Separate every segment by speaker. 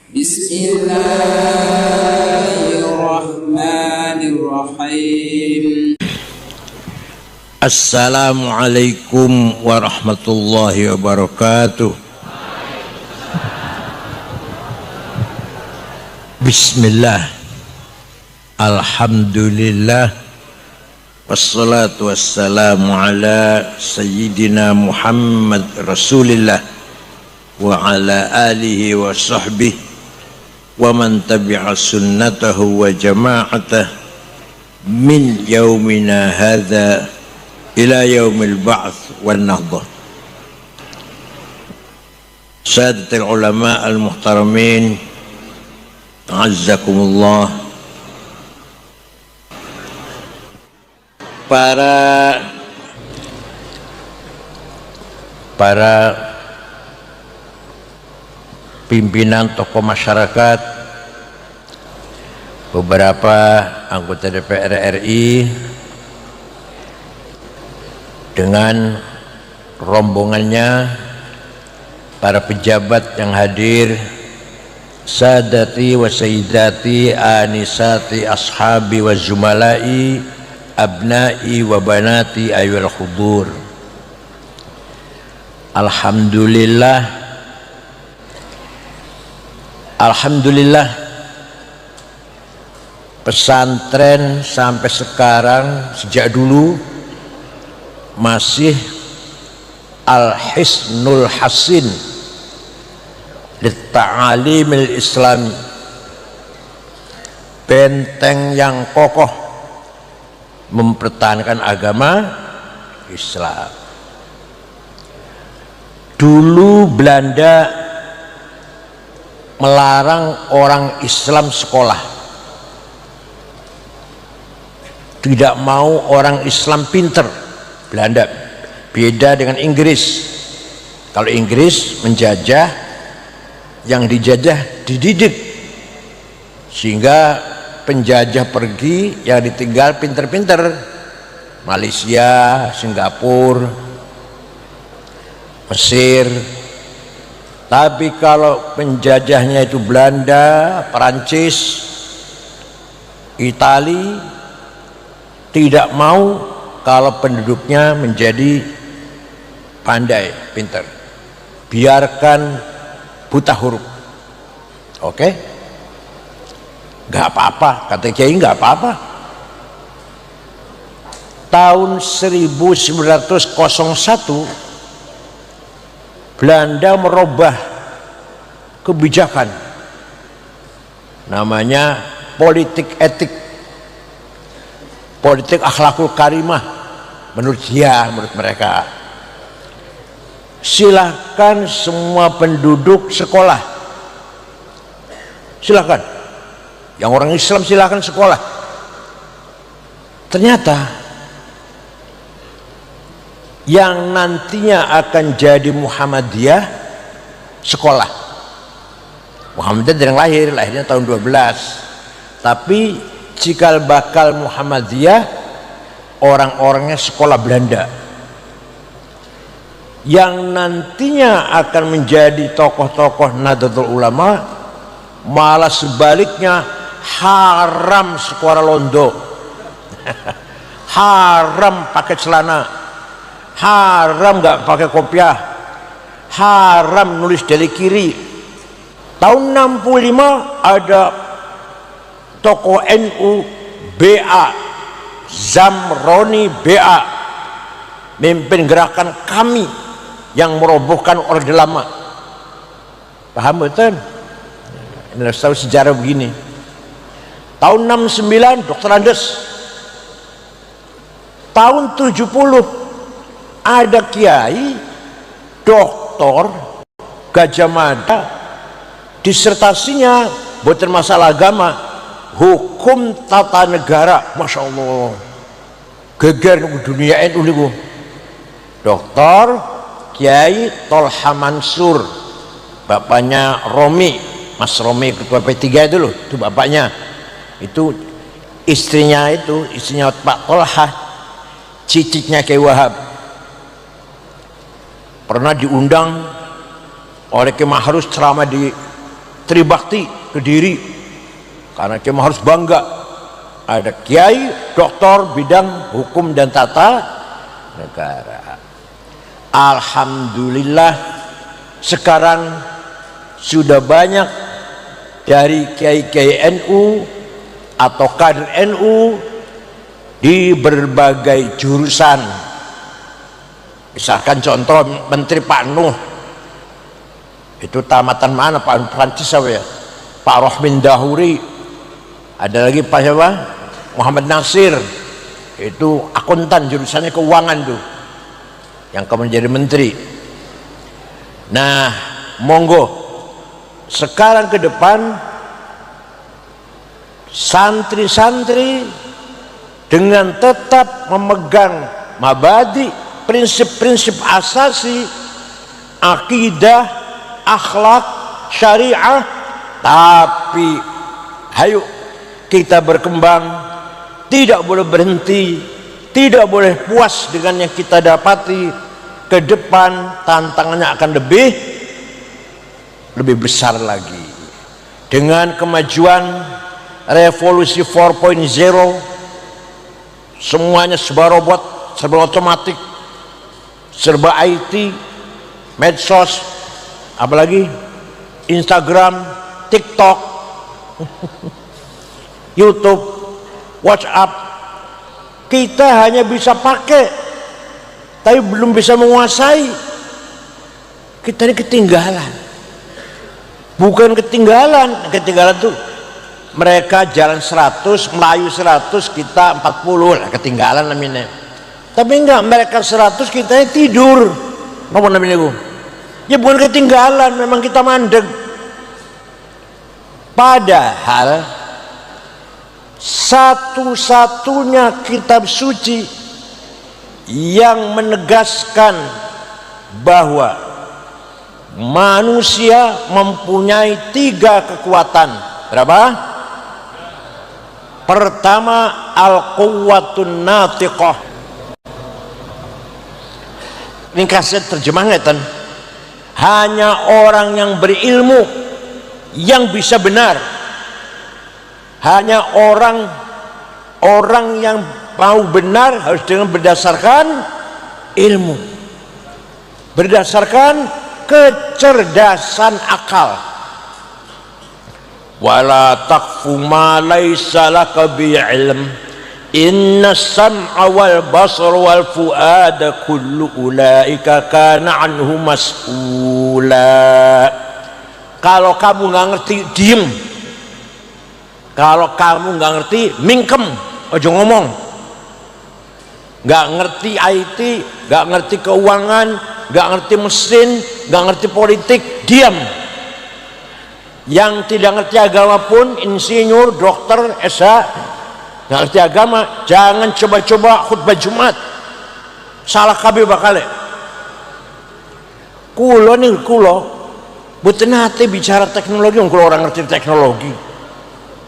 Speaker 1: Bismillahirrahmanirrahim. Assalamualaikum warahmatullahi wabarakatuh. Bismillah, alhamdulillah, wassalatu wassalamu ala sayyidina Muhammad Rasulillah wa ala alihi wa sahbihi wa man tabi'a sunnatahu wa jama'atah min yaumina hadha ila yaumil ba'ts wan nahdah. Sadatul ulama al-muhtaramin, azzakumullah. Para pimpinan tokoh masyarakat, beberapa anggota DPR RI dengan rombongannya, para pejabat yang hadir, sadati wa sayyidati, anisati ashabi wa zumalai, abnai wa banati ayyul hudur. Alhamdulillah, pesantren sampai sekarang, sejak dulu masih al-hisnul hasin lit-ta'alimil islami, benteng yang kokoh mempertahankan agama Islam. Dulu Belanda melarang orang Islam sekolah, tidak mau orang Islam pinter. Belanda beda dengan Inggris. Kalau Inggris menjajah, yang dijajah dididik, sehingga penjajah pergi, yang ditinggal pinter-pinter. Malaysia, Singapura, Mesir. Tapi kalau penjajahnya itu Belanda, Perancis, Itali, tidak mau kalau penduduknya menjadi pandai, pintar. Biarkan buta huruf. Oke? Gak apa-apa, kata Kiai, gak apa-apa. Tahun 1901 Belanda merubah kebijakan, namanya politik etik, politik akhlakul karimah. Menurut mereka, silahkan semua penduduk sekolah, silahkan, yang orang Islam silahkan sekolah. Ternyata yang nantinya akan jadi Muhammadiyah sekolah. Muhammadiyah dari yang lahirnya tahun 12. Tapi cikal bakal Muhammadiyah orang-orangnya sekolah Belanda. Yang nantinya akan menjadi tokoh-tokoh Nahdlatul Ulama malah sebaliknya, haram sekolah londo. Haram pakai celana, haram nggak pakai kopiah, haram nulis dari kiri. Tahun 65 ada tokoh NU BA, Zamroni BA, mimpin gerakan kami yang merobohkan Orde Lama. Paham betul? Ini harus tahu sejarah begini. Tahun 69 Dr. Andes. Tahun 70 ada kiai doktor Gajah Mada, disertasinya bukan masalah agama, hukum tata negara. Masya Allah, geger dunia NU niku. Doktor Kiai Tolha Mansur, bapaknya Romi, Mas Romi ketua P3 itu loh, itu bapaknya. Itu istrinya Pak Tolha, cicitnya Kiai Wahab. Pernah diundang oleh Kiai Mahrus ceramah di Tribakti Kediri, karena kita harus bangga ada kiai doktor bidang hukum dan tata negara. Alhamdulillah sekarang sudah banyak dari kiai-kiai NU atau kader NU di berbagai jurusan. Misalkan contoh Menteri Pak Nuh, itu tamatan mana Pak Prancis ya? Pak Rohmin Dahuri. Ada lagi Pak siapa? Muhammad Nasir, itu akuntan, jurusannya keuangan tuh, yang kemudian jadi menteri. Nah, monggo sekarang ke depan santri-santri dengan tetap memegang mabadi, prinsip-prinsip asasi akidah, akhlak, syariah, tapi hayu kita berkembang, tidak boleh berhenti, tidak boleh puas dengan yang kita dapati. Ke depan tantangannya akan lebih besar lagi. Dengan kemajuan revolusi 4.0, semuanya serba robot, serba otomatik, serba IT, medsos, apalagi Instagram, TikTok, YouTube, WhatsApp, kita hanya bisa pakai tapi belum bisa menguasai. Kita ini ketinggalan. Bukan ketinggalan tuh mereka jalan 100, Melayu 100, kita 40 lah, ketinggalan namanya. Tapi enggak, mereka 100, kita tidur. Apa namanya Bu? Ya bukan ketinggalan, memang kita mandek. Padahal satu-satunya kitab suci yang menegaskan bahwa manusia mempunyai 3 kekuatan. Berapa? Pertama, al-quwwatun natiqah. Ini kasih terjemahnya kan? Hanya orang yang berilmu yang bisa benar. Hanya orang yang mau benar harus dengan berdasarkan ilmu, berdasarkan kecerdasan akal. Wala taqfu ma laysa laka bi'ilm, inna sam'a wal basar wal fu'ada kullu ulaika kana anhu mas'ula. Kalau kamu nggak ngerti, diem. Kalau kamu nggak ngerti, mingkem, ojo ngomong. Nggak ngerti IT, nggak ngerti keuangan, nggak ngerti mesin, nggak ngerti politik, diam. Yang tidak ngerti agama pun, insinyur, dokter, SH, nggak ngerti agama, jangan coba-coba khutbah Jumat. Salah kabeh bakal. Kulo bukan nate bicara teknologi, kulo orang ngerti teknologi.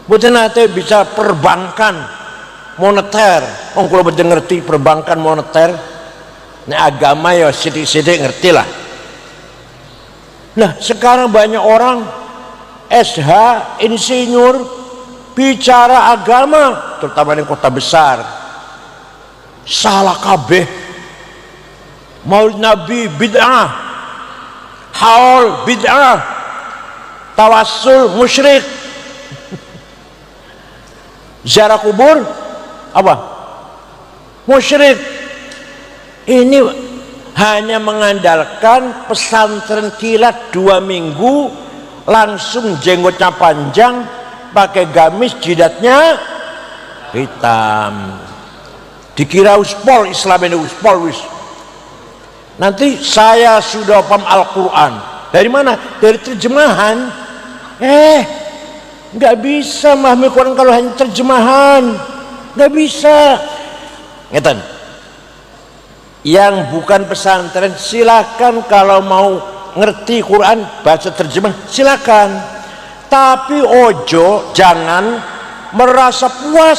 Speaker 1: Bukan nate bicara perbankan, moneter, kalau betul ngerti perbankan moneter. Ini agama ya sidik-sidik ngerti lah. Nah sekarang banyak orang SH, insinyur, bicara agama, terutama di kota besar, salah kabeh. Maulid Nabi bid'ah, haul bid'ah, tawassul musyrik, ziarah kubur apa? Musyrik. Ini hanya mengandalkan pesantren kilat 2 minggu, langsung jenggotnya panjang, pakai gamis, jidatnya hitam, dikira uspol. Islam ini uspol wis. Nanti saya sudah paham Al-Quran. Dari mana? Dari terjemahan. Nggak bisa memahami Quran kalau hanya terjemahan. Nggak bisa. Ngeten. Yang bukan pesantren silakan, kalau mau ngerti Quran baca terjemah silakan. Tapi ojo jangan merasa puas,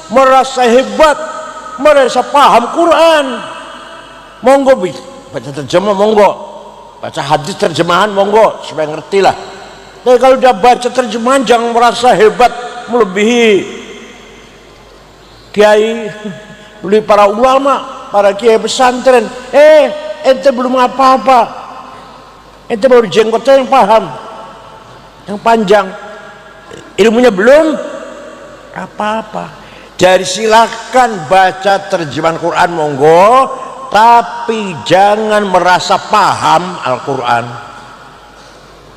Speaker 1: merasa hebat, merasa paham Quran. Monggo baca terjemah, monggo baca hadis terjemahan, monggo supaya ngerti lah. Tapi kalau udah baca terjemahan jangan merasa hebat melebihi kiai, melebihi para ulama, para kiai pesantren. Ente belum apa-apa, ente baru jenggotnya yang paham, yang panjang, ilmunya belum apa-apa. Jadi silakan baca terjemahan Quran monggo, tapi jangan merasa paham Al-Quran.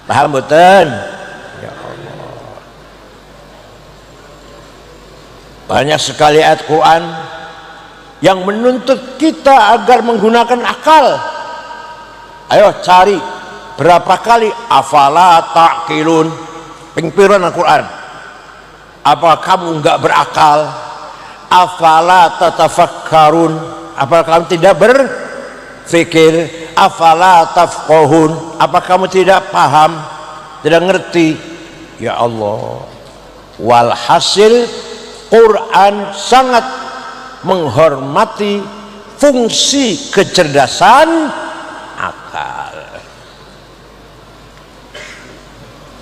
Speaker 1: Paham betul? Ya Allah. Banyak sekali ayat Quran yang menuntut kita agar menggunakan akal. Ayo cari berapa kali afala ta'qilun, pengpiran Al-Quran. Apa kamu enggak berakal? Afala tatafakkarun, apa kamu tidak berpikir? Afala tafqahun, apa kamu tidak paham, tidak ngerti? Ya Allah. Walhasil Quran sangat menghormati fungsi kecerdasan akal.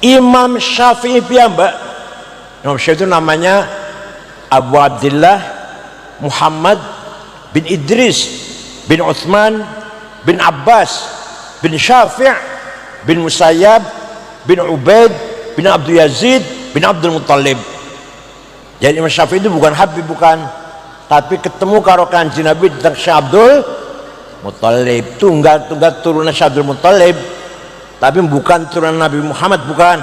Speaker 1: Imam Syafi'i piyambak, Imam Syafi'i itu namanya Abu Abdullah Muhammad bin Idris bin Uthman bin Abbas bin Syafi' bin Musayyab bin Ubaid bin Abdul Yazid bin Abdul Muttalib. Jadi Imam Syafi'i itu bukan Habib, bukan, tapi ketemu karo Kanjeng Nabi tentang Syekh Abdul Muttalib, tunggal turunan Syekh Abdul Muttalib, tapi bukan turunan Nabi Muhammad, bukan.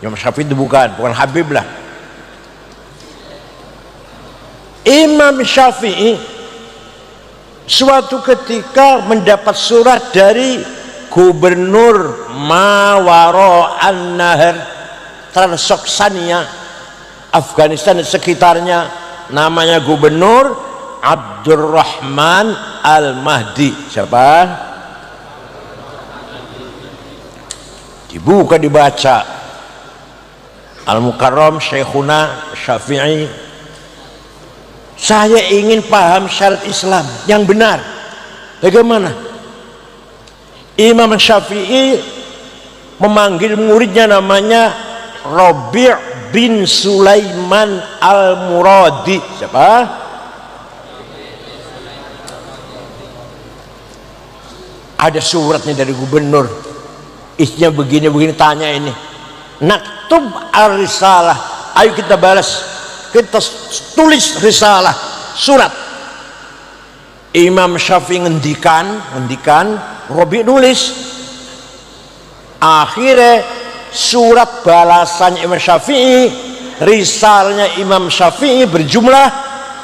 Speaker 1: Imam Syafi'i itu bukan Habib lah. Imam Syafi'i suatu ketika mendapat surat dari gubernur Mawaro An-Nahar, Transoksania, Afghanistan dan sekitarnya, namanya gubernur Abdurrahman Al-Mahdi. Siapa? Dibuka dibaca, Al-Mukarram Syekhuna Syafi'i, saya ingin paham syariat Islam yang benar. Bagaimana? Imam Syafi'i memanggil muridnya, namanya Rabi' bin Sulaiman Al-Muradi. Siapa? Ada suratnya dari gubernur, isinya begini-begini, tanya ini. Naktub ar-risalah, ayo kita balas, kita tulis risalah, surat. Imam Syafi'i ngendikan, Rabi' nulis. Akhirnya surat balasan Imam Syafi'i, risalahnya Imam Syafi'i berjumlah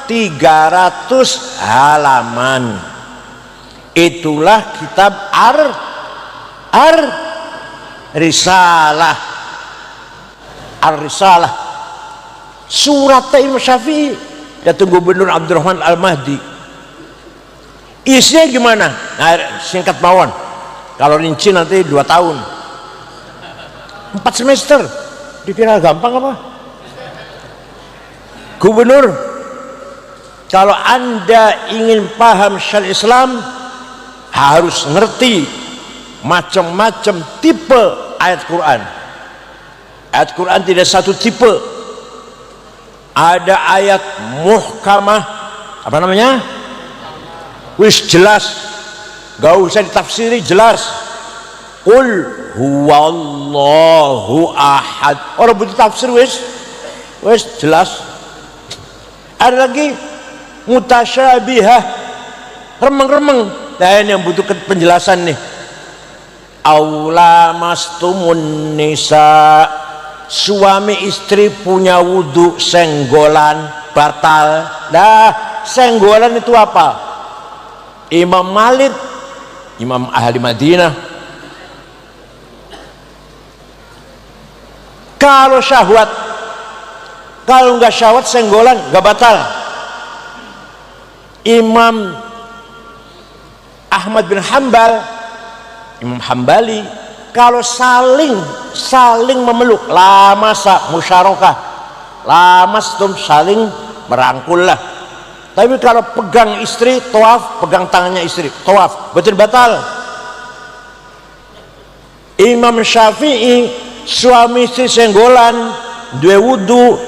Speaker 1: 300 halaman. Itulah kitab Risalah. Ar-Risalah, surat Imam Syafi'i datang gubernur Abdurrahman Al-Mahdi. Isinya gimana? Nah, singkat mawon, kalau rinci nanti 2 tahun 4 semester, dikira gampang apa? Gubernur, kalau anda ingin paham syariat Islam harus ngerti macam-macam tipe ayat Quran. Ayat Quran tidak satu tipe. Ada ayat muhkamah, apa namanya? Wis jelas, gak usah ditafsiri, jelas. Qul huwallahu ahad. Orang butuh tafsir, wis jelas. Ada lagi mutasyabihah, remeng-remeng. Nah, ini yang butuh penjelasan nih. Aula mastumun nisa, suami istri punya wudhu senggolan batal. Nah, senggolan itu apa? Imam Malik, Imam ahli Madinah, kalau syahwat, kalau nggak syahwat senggolan nggak batal. Imam Ahmad bin Hambal, Imam Hambali, kalau saling memeluk, lamasa musyarakah, lamastum, saling merangkul lah. Tapi kalau pegang istri, tawaf, pegang tangannya istri, tawaf, betul batal. Imam Syafi'i suami istri senggolan dua wudu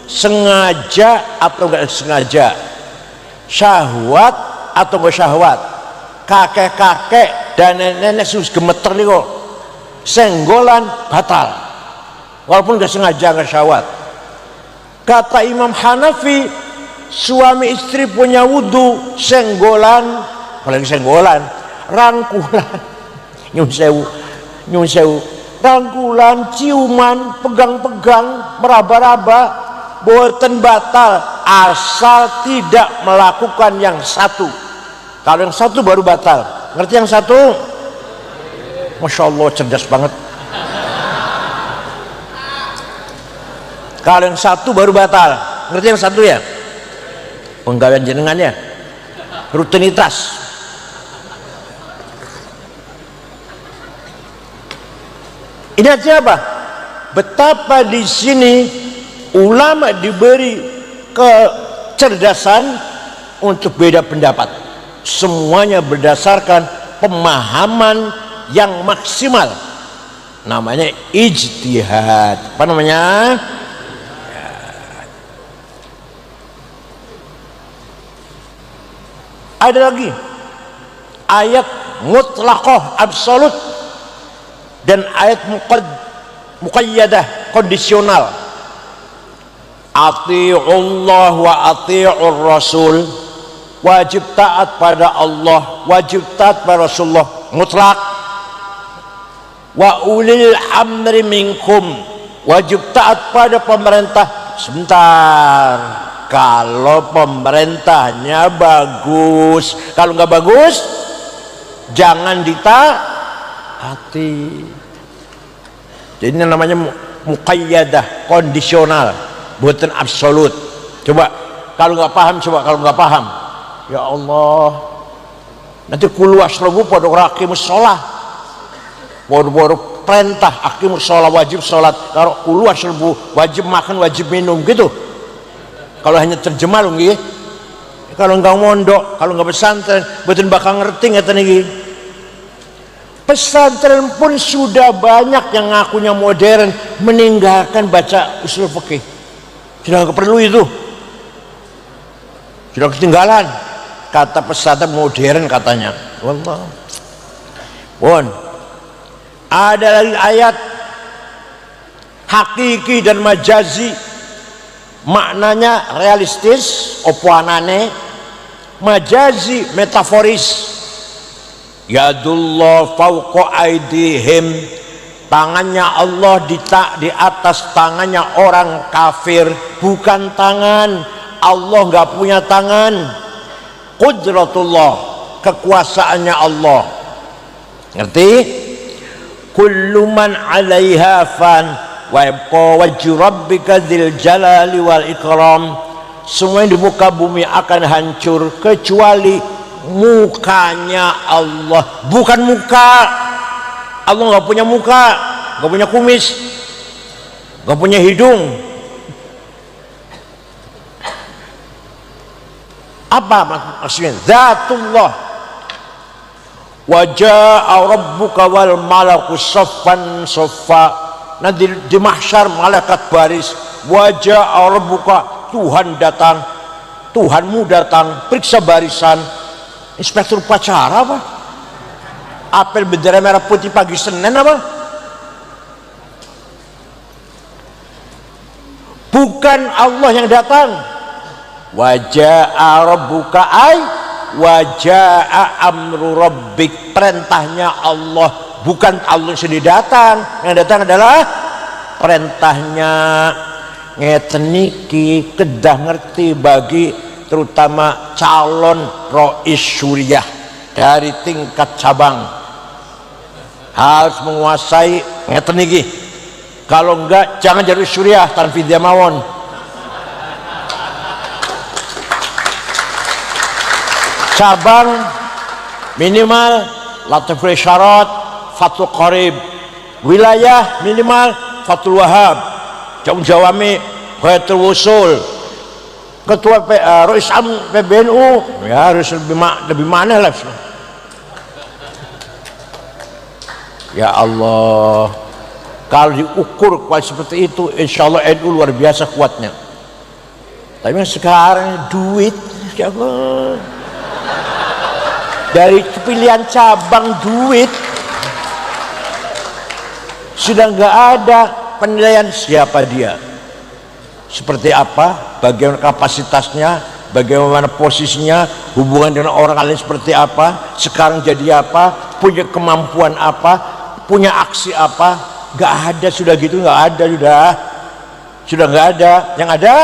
Speaker 1: sengaja atau enggak sengaja, syahwat atau enggak syahwat, kakek-kakek dan nenek-nenek sus gemeter nih kok senggolan batal walaupun enggak sengaja enggak syahwat. Kata Imam Hanafi suami istri punya wudu senggolan, apalagi senggolan, rangkulan nyun sewu rangkulan, ciuman, pegang-pegang, meraba-raba, boten batal asal tidak melakukan yang satu. Kalau yang satu baru batal. Ngerti yang satu? Masya Allah cerdas banget. Kalau yang satu baru batal. Ngerti yang satu ya? Penggawean jenengan ya, rutinitas. Ini artinya apa? Betapa di sini ulama diberi kecerdasan untuk beda pendapat. Semuanya berdasarkan pemahaman yang maksimal. Namanya ijtihad. Apa namanya? Ada lagi ayat mutlaqah absolut dan ayat muqayyadah kondisional. Ati'ullah wa ati'ur rasul, wajib taat pada Allah, wajib taat pada Rasulullah mutlak. Wa ulil amri minkum, wajib taat pada pemerintah. Sebentar, kalau pemerintahnya bagus, kalau nggak bagus jangan ditaati. Jadi ini namanya muqayyadah, kondisional, bukan absolut. Coba kalau nggak paham, ya Allah, nanti kulu asrobu pada rakimus sholah, bodoh perintah akimus sholah, wajib sholat. Kalau kulu asrobu wajib makan, wajib minum gitu. Kalau hanya terjemah loh nggih. Kalau nggak mondok, kalau nggak pesantren, betul bakal ngerti nggak niki. Pesantren pun sudah banyak yang ngakunya modern meninggalkan baca usul fikih. Sudah nggak perlu itu. Sudah ketinggalan. Kata pesantren modern katanya. Wallah. Bon. Ada lagi ayat hakiki dan majazi. Maknanya realistis, opo anane, majazi metaforis. Yadullah fauqa aidihim, tangannya Allah di atas tangannya orang kafir, bukan tangan Allah, nggak punya tangan. Qudratullah, kekuasaannya Allah. Ngerti? Kullu man 'alaiha fan wa yabqa wajhu rabbika dzil jalali wal ikram. Semua yang di muka bumi akan hancur kecuali mukanya Allah. Bukan muka Allah, nggak punya muka, nggak punya kumis, nggak punya hidung. Apa maksudnya? Zatullah. Wajah rabbuka wal malaku saffan saffa. Nanti di mahsyar malaikat baris. Wajah rabbuka, Tuhan datang, Tuhanmu datang, periksa barisan. Inspektur upacara apa? Apel bendera merah putih pagi Senin apa? Bukan Allah yang datang. Waja'a rabbuka ay waja'a amru rabbik, perintahnya Allah, bukan Allah sendiri datang. Yang datang adalah perintahnya. Ngeten niki kedah ngerti bagi terutama calon rois syuriah dari tingkat cabang, harus menguasai ngeten niki. Kalau enggak jangan jadi syuriah tanpa dia mawon. Cabang minimal Latiful Syarat, Fathul Qarib. Wilayah minimal Fathul Wahab, Jauh Jawami, Khayatul Wusul. Ketua Rois Am PBNU ya harus lebih mana lah. Ya Allah, kalau diukur kuat seperti itu, insya Allah NU luar biasa kuatnya. Tapi sekarang duit, ya Allah, dari pilihan cabang duit sudah nggak ada penilaian siapa dia, seperti apa, bagaimana kapasitasnya, bagaimana posisinya, hubungan dengan orang lain seperti apa, sekarang jadi apa, punya kemampuan apa, punya aksi apa. Nggak ada, sudah gitu nggak ada, sudah nggak ada. Yang ada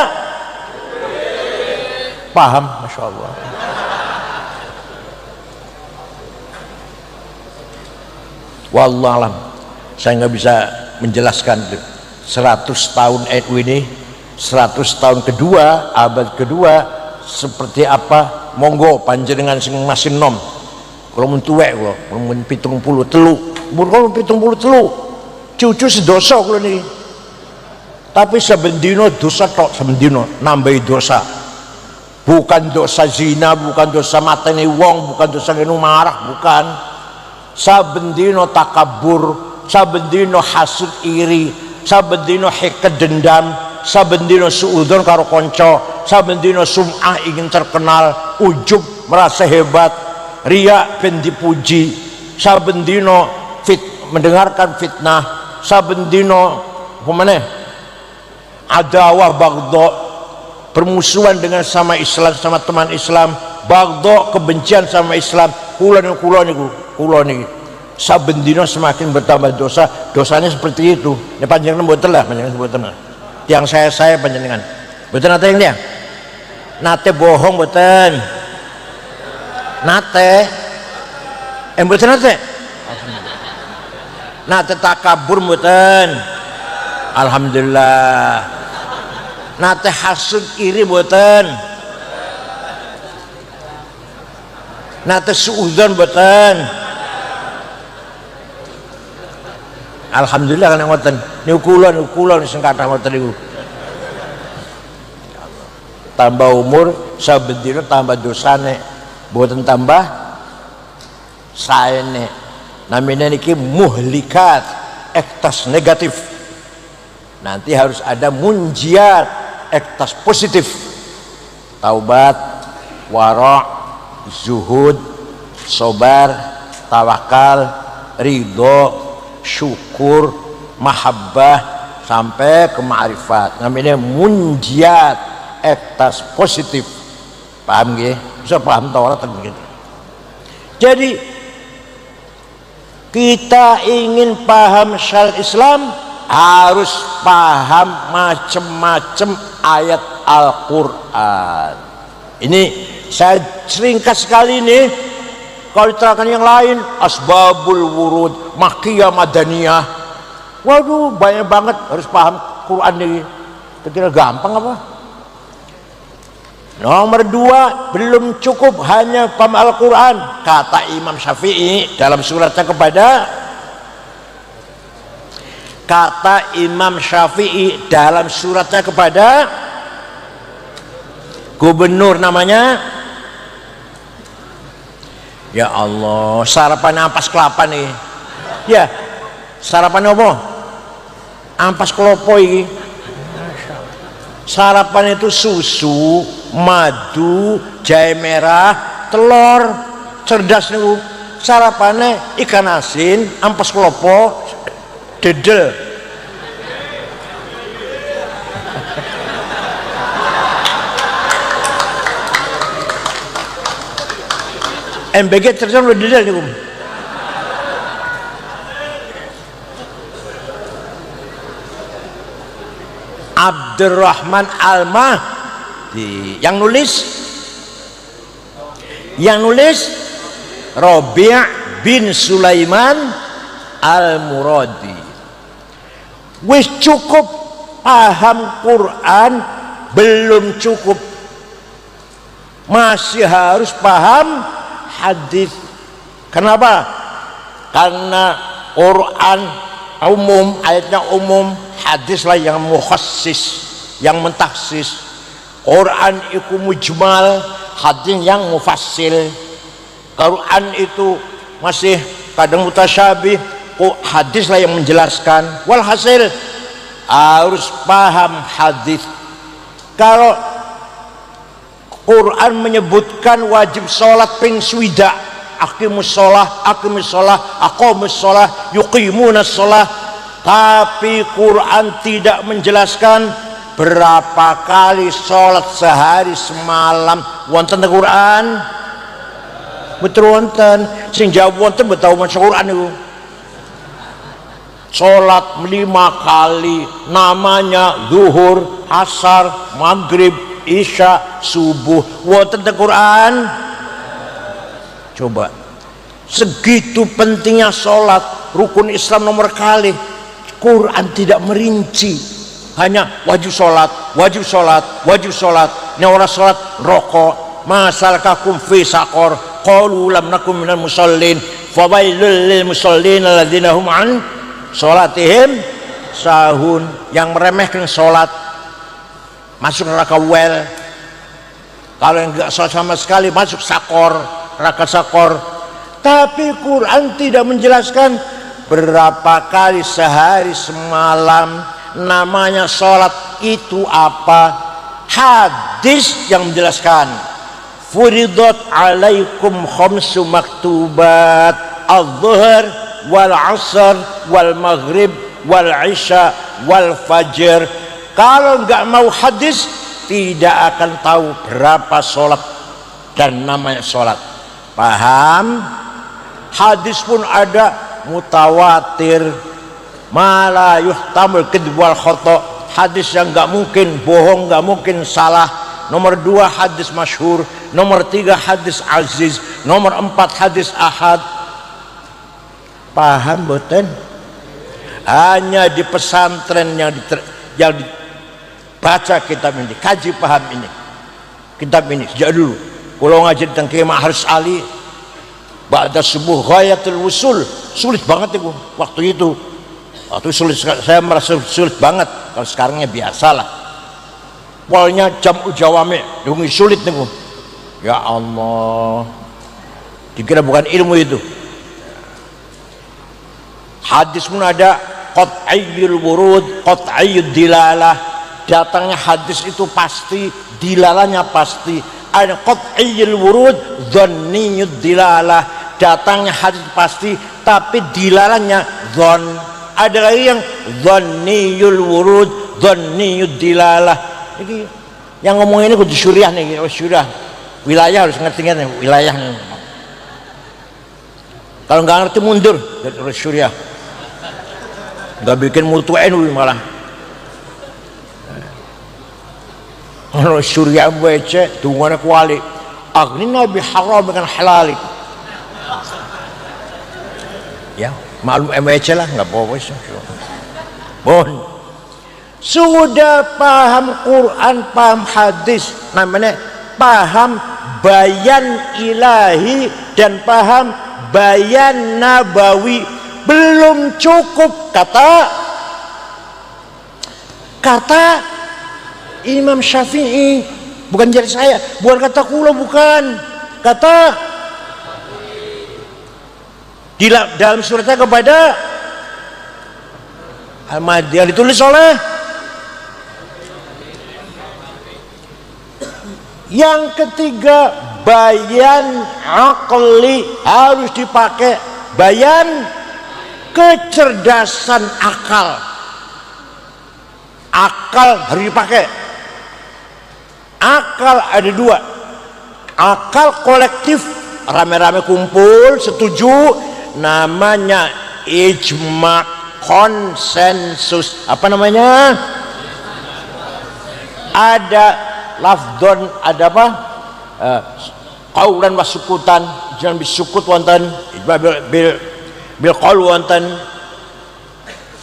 Speaker 1: paham, masya Allah. Wallahualam, saya nggak bisa menjelaskan 100 tahun NU ini, 100 tahun kedua, abad kedua seperti apa. Monggo panjenengan sing masih nom, kalau mun tuwek kula, mun 73 mun 73 cucu sedoso kula niki. Tapi saben dina dosa tok, saben dina nambahi dosa. Bukan dosa zina, bukan dosa mateni wong, bukan dosa ngenu marah, bukan. Saben dina takabur, saben dina hasud iri, saben dina hiked dendam, saben dina suudzon karo kanca, saben dina sum'ah ingin terkenal, ujub merasa hebat, riya ben dipuji, saben dina mendengarkan fitnah, saben dina pemane adawah bagdo, permusuhan dengan sama Islam, sama teman Islam, bagdo kebencian sama Islam. Kula niku saben dina semakin bertambah dosa, dosanya seperti itu. Ini panjenengan mboten lah, panjenengan mboten. Yang saya panjenengan mboten nate yang dia nate bohong mboten nate mboten nate takabur mboten, alhamdulillah. Nate hasud iri mboten, nate suudzon mboten, alhamdulillah. Kan ngoten niku kula sing kathah ngoten niku. Tambah umur saben dina tambah dosane, mboten tambah saene. Namanya niki muhlikat, ektas negatif. Nanti harus ada munjiat, ektas positif. Taubat, wara', zuhud, sabar, tawakal, ridho, syukur, mahabbah, sampai ke ma'rifat. Namanya munjiat, ektas positif. Paham nggih? Bisa paham ta ora begitu. Jadi kita ingin paham syariat Islam, harus paham macam-macam ayat Al-Quran. Ini saya seringkas sekali nih kalau diterangkan yang lain, asbabul wurud, makkiyah, madaniyah. Waduh, banyak banget harus paham Quran ini. Kira gampang apa? Nomor 2, belum cukup hanya paham Al-Quran. Kata Imam Syafi'i dalam suratnya kepada gubernur namanya, ya Allah, sarapan ampas kelapa nih. Ya, sarapan apa? Ampas klopo iki. Sarapan itu susu, madu, jahe merah, telur. Cerdas niku. Sarapannya ikan asin, ampas klopo, dedel. MBG cerdas udah dedel niku. Abdurrahman Al-Mahdi yang nulis Rabi' bin Sulaiman Al-Muradi. Wis cukup paham Quran, belum cukup, masih harus paham hadis. Kenapa? Karena Quran umum, ayatnya umum, hadislah yang mukhassis, yang mentaksis. Quran itu mujmal, hadis yang mufassil. Quran itu masih kadang mutasyabih, hadislah yang menjelaskan. Walhasil harus paham hadis. Kalau Quran menyebutkan wajib sholat ping swida, aqimus sholah, aqamus sholah, yuqimunas sholah, tapi Quran tidak menjelaskan berapa kali sholat sehari semalam. Wonten Quran? Betul wonten. Sing jawab wonten betul maca Quran itu. Sholat 5 kali, namanya zuhur, asar, maghrib, isya, subuh. Wonten Quran? Coba, segitu pentingnya sholat, rukun Islam nomor kali, Quran tidak merinci, hanya wajib sholat, wajib sholat, wajib sholat. Ini orang sholat rokok, masalakakum fi saqor, qalu lam nakum minal musallin, fawailul lil musallin alladzina hum an sholatihim sahun. Yang meremehkan sholat masuk neraka wel. Kalau yang enggak sholat sama sekali masuk sakor, neraka sakor. Tapi Quran tidak menjelaskan berapa kali sehari semalam namanya sholat itu apa. Hadis yang menjelaskan, furidat alaikum khamsu maktubat, al-zuhur wal asr wal maghrib wal isya wal fajr. Kalau nggak mau hadis tidak akan tahu berapa sholat dan namanya sholat. Paham? Hadis pun ada mutawatir, mala yuhtamul kadzib wal khata. Hadis yang nggak mungkin bohong, nggak mungkin salah. Nomor 2 hadis masyhur, nomor 3 hadis aziz, nomor 4 hadis ahad. Paham boten? Hanya di pesantren yang dibaca kitab ini, kaji paham ini, kitab ini sejak dulu. Kalau ngaji tentang Kiai Ma'arif Ali, ba'da subuh ghayatul wusul, sulit banget itu waktu itu. Waktu sulit, saya merasa sulit banget. Kalau sekarangnya biasalah. Walnya jam'u jawami, dungi sulit nih. Ya Allah, dikira bukan ilmu itu. Hadis pun ada qat'iyyul wurud, qat'iyyud dilalah. Datangnya hadis itu pasti, dilalahnya pasti. Ada qat'iyyul wurud, dhanniyud dilalah. Datangnya hadis pasti, tapi dilalahnya dhon. Ada lagi yang dhanniyul wurud, dhanniyud dilalah. Jadi yang ngomong ini kudu syuriah nih, syuriah. Wilayah harus ngerti kan wilayahnya. Kalau nggak ngerti mundur dari syuriah. Nggak bikin mutu NU malah. Kalau syuriah baca tungguannya kuali. Aghnina bi haram dengan halalik. Ya, maklum MWC lah, nggak apa-apa sih. Bon, sudah paham Quran, paham hadis, namanya paham bayan ilahi dan paham bayan nabawi. Belum cukup kata Imam Syafi'i, bukan jadi saya, bukan kata kula, bukan kata dalam suratnya kepada Al-Mahdi yang ditulis oleh yang ketiga. Bayan akli harus dipakai, bayan kecerdasan akal. Akal harus dipakai. Akal ada 2, akal kolektif, rame-rame kumpul setuju, namanya ijma, konsensus. Apa namanya? Ada lafdon, ada apa? Qaulan wa sukutan, jangan bisukut wonten, bil qaul wonten.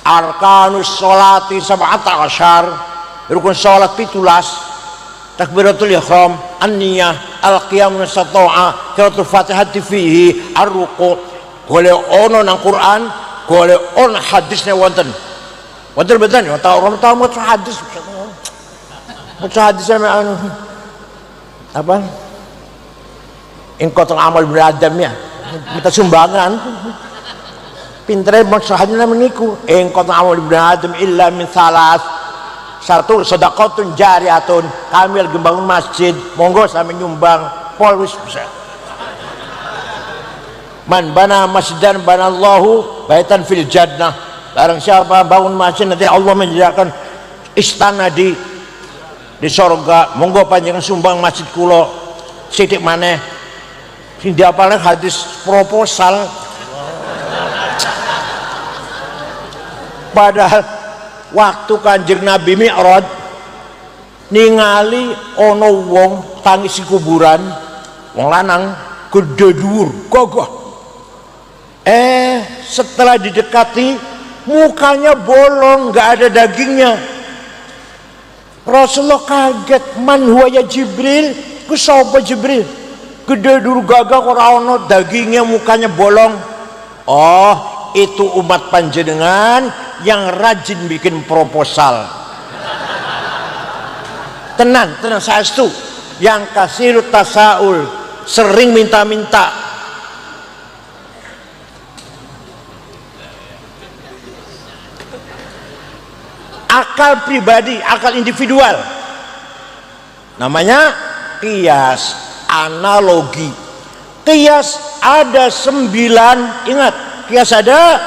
Speaker 1: Arkanus sholati sab'ata asyar, rukun salat 17. Takbiratul ihram, an-niyah, al-qiyam nastata'a, qiraatul fatihati fihi, ar-ruku'. Golek ono nang Quran, golek on hadisnya wonten. Wonten betul ya, orang tahu maca hadis. Maca hadisnya anu apa? Ingkotul amal beradamnya, minta sumbangan. pintere maksudnya meniku engkau ta'amul ibn Adam illa min salas. Satu, sedekahun jariyatun, kami lagi bangun masjid, monggo sampe nyumbang pol wis bisa. Man bana masjidan banallahu baitan fil jannah. Barang siapa bangun masjid nanti Allah menyediakan istana di surga. Monggo panjenengan sumbang masjid kula sithik maneh. Sing diapalne hadis proposal. Padahal waktu Kanjeng Nabi Mi'raj ningali ana wong tangis kuburan, wong lanang gede dhuwur, gagah. Setelah didekati mukanya bolong, nggak ada dagingnya. Rasulullah kaget, man huwa ya Jibril, ku sapa Jibril? Gede dhuwur gagah ora ana dagingnya, mukanya bolong. Oh, itu umat panjenengan yang rajin bikin proposal. Tenang saestu, yang kasirut tasaul, sering minta-minta. Akal pribadi, akal individual, namanya kias, analogi. Kias ada 9, ingat, kias ada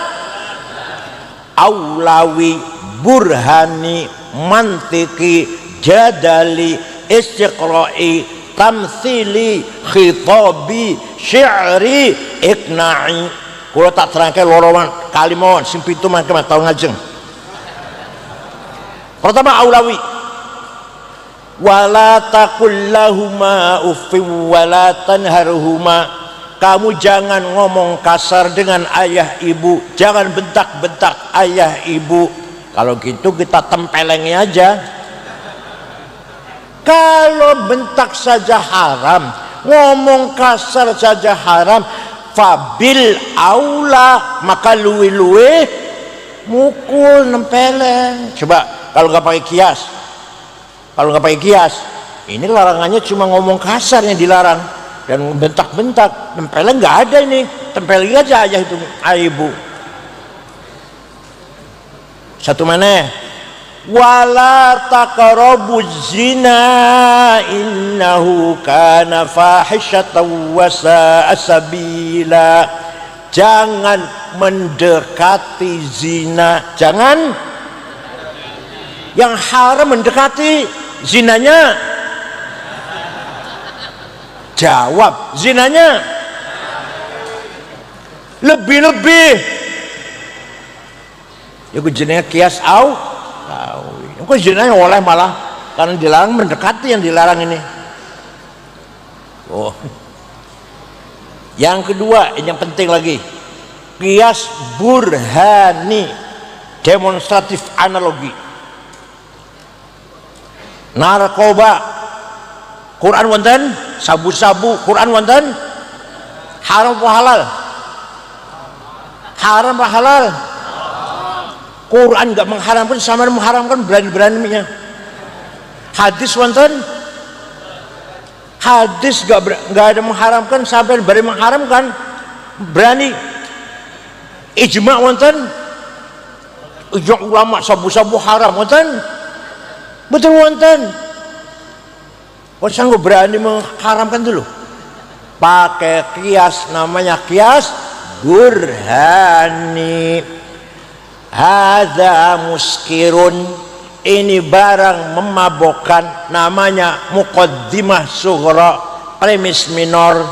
Speaker 1: aulawi, burhani, mantiki, jadali, istiqra'i, tamthili, khitabi, syi'ri, ikna'i. Kalau tak terangkan loroman kalimon sing pitu mangke tau ngajeng. Pertama aulawi, wala taqul lahuma uffin wala tanharhuma. Kamu jangan ngomong kasar dengan ayah ibu, jangan bentak-bentak ayah ibu. Kalau gitu kita tempelengi aja. Kalau bentak saja haram, ngomong kasar saja haram, fabil aula, maka luwe-luwe mukul, nempeleng. Coba kalau nggak pakai kias, ini larangannya cuma ngomong kasar yang dilarang, dan bentak-bentak, tempelnya nggak ada. Ini tempelin aja ayah itu, ibu. Satu mana? Wala taqrabuz zina innahu kana fahishatan wa sa'a sabila. Jangan mendekati zina, jangan. Yang haram mendekati, zinanya. Jawab, zinanya lebih-lebih. Ya ku jenenge kias au. Kok zinanya oleh malah karena dilarang mendekati yang dilarang ini. Oh. Yang kedua, ini yang penting lagi. Kias burhani, demonstratif analogi. Narkoba, Quran wonten, sabu-sabu, Quran wonten, haram apa halal? Haram apa halal? Quran nggak mengharamkan, sama mengharamkan berani-beraninya. Hadis wonten, hadis nggak ada mengharamkan, sampai berani mengharamkan, berani. Ijma wonten, ijma ulama sabu-sabu haram wonten. Betul wonten. Kok sanggup berani mengharamkan dulu? Pakai kias, namanya kias burhani. Hadza muskirun, ini barang memabokkan, namanya muqaddimah sughra, premis minor.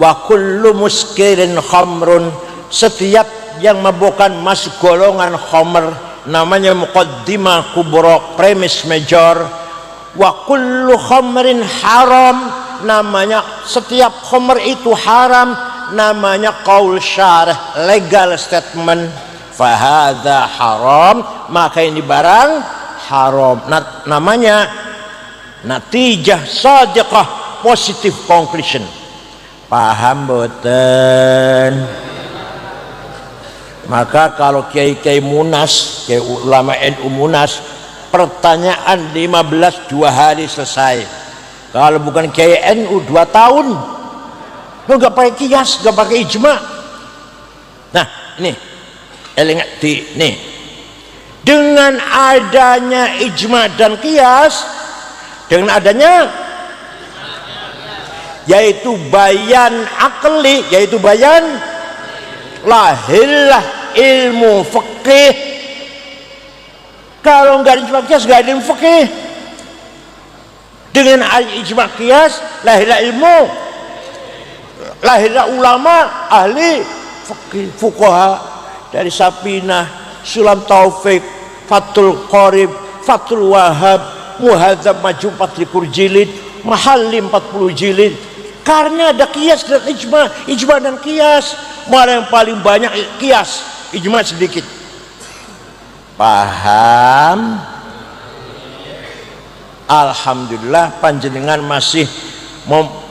Speaker 1: Wa kullu muskirin khamrun, setiap yang memabokkan masuk golongan khamr, namanya muqaddimah kubra, premis major. Wa kullu khamrin haram, namanya setiap khamr itu haram, namanya qaul syarih, legal statement. Fahadha haram, maka ini barang haram. Namanya natijah sadiqah, positive conclusion. Paham boten? Maka kalau kiai-kiai munas, kiai ulama NU munas, pertanyaan 15 2 hari selesai. Kalau bukan kiai NU 2 tahun. Lo nggak pakai kias, nggak pakai ijma. Nah ini eling di nih, dengan adanya ijma dan qiyas, dengan adanya yaitu bayan akli, yaitu bayan, lahirlah ilmu fikih. Kalau nggak ada ijma qiyas nggak ada ilmu fikih. Dengan ijma qiyas lahirlah ilmu, lahirlah ulama ahli fikih, fuqaha dari Sapinah, Sulam Taufik, Fathul Qorib, Fathul Wahab, Muhadzab Maju 40 jilid, Mahalli 40 jilid. Karena ada qiyas dan ijma dan qiyas. Mana yang paling banyak qiyas, ijma sedikit. Paham? Alhamdulillah panjenengan masih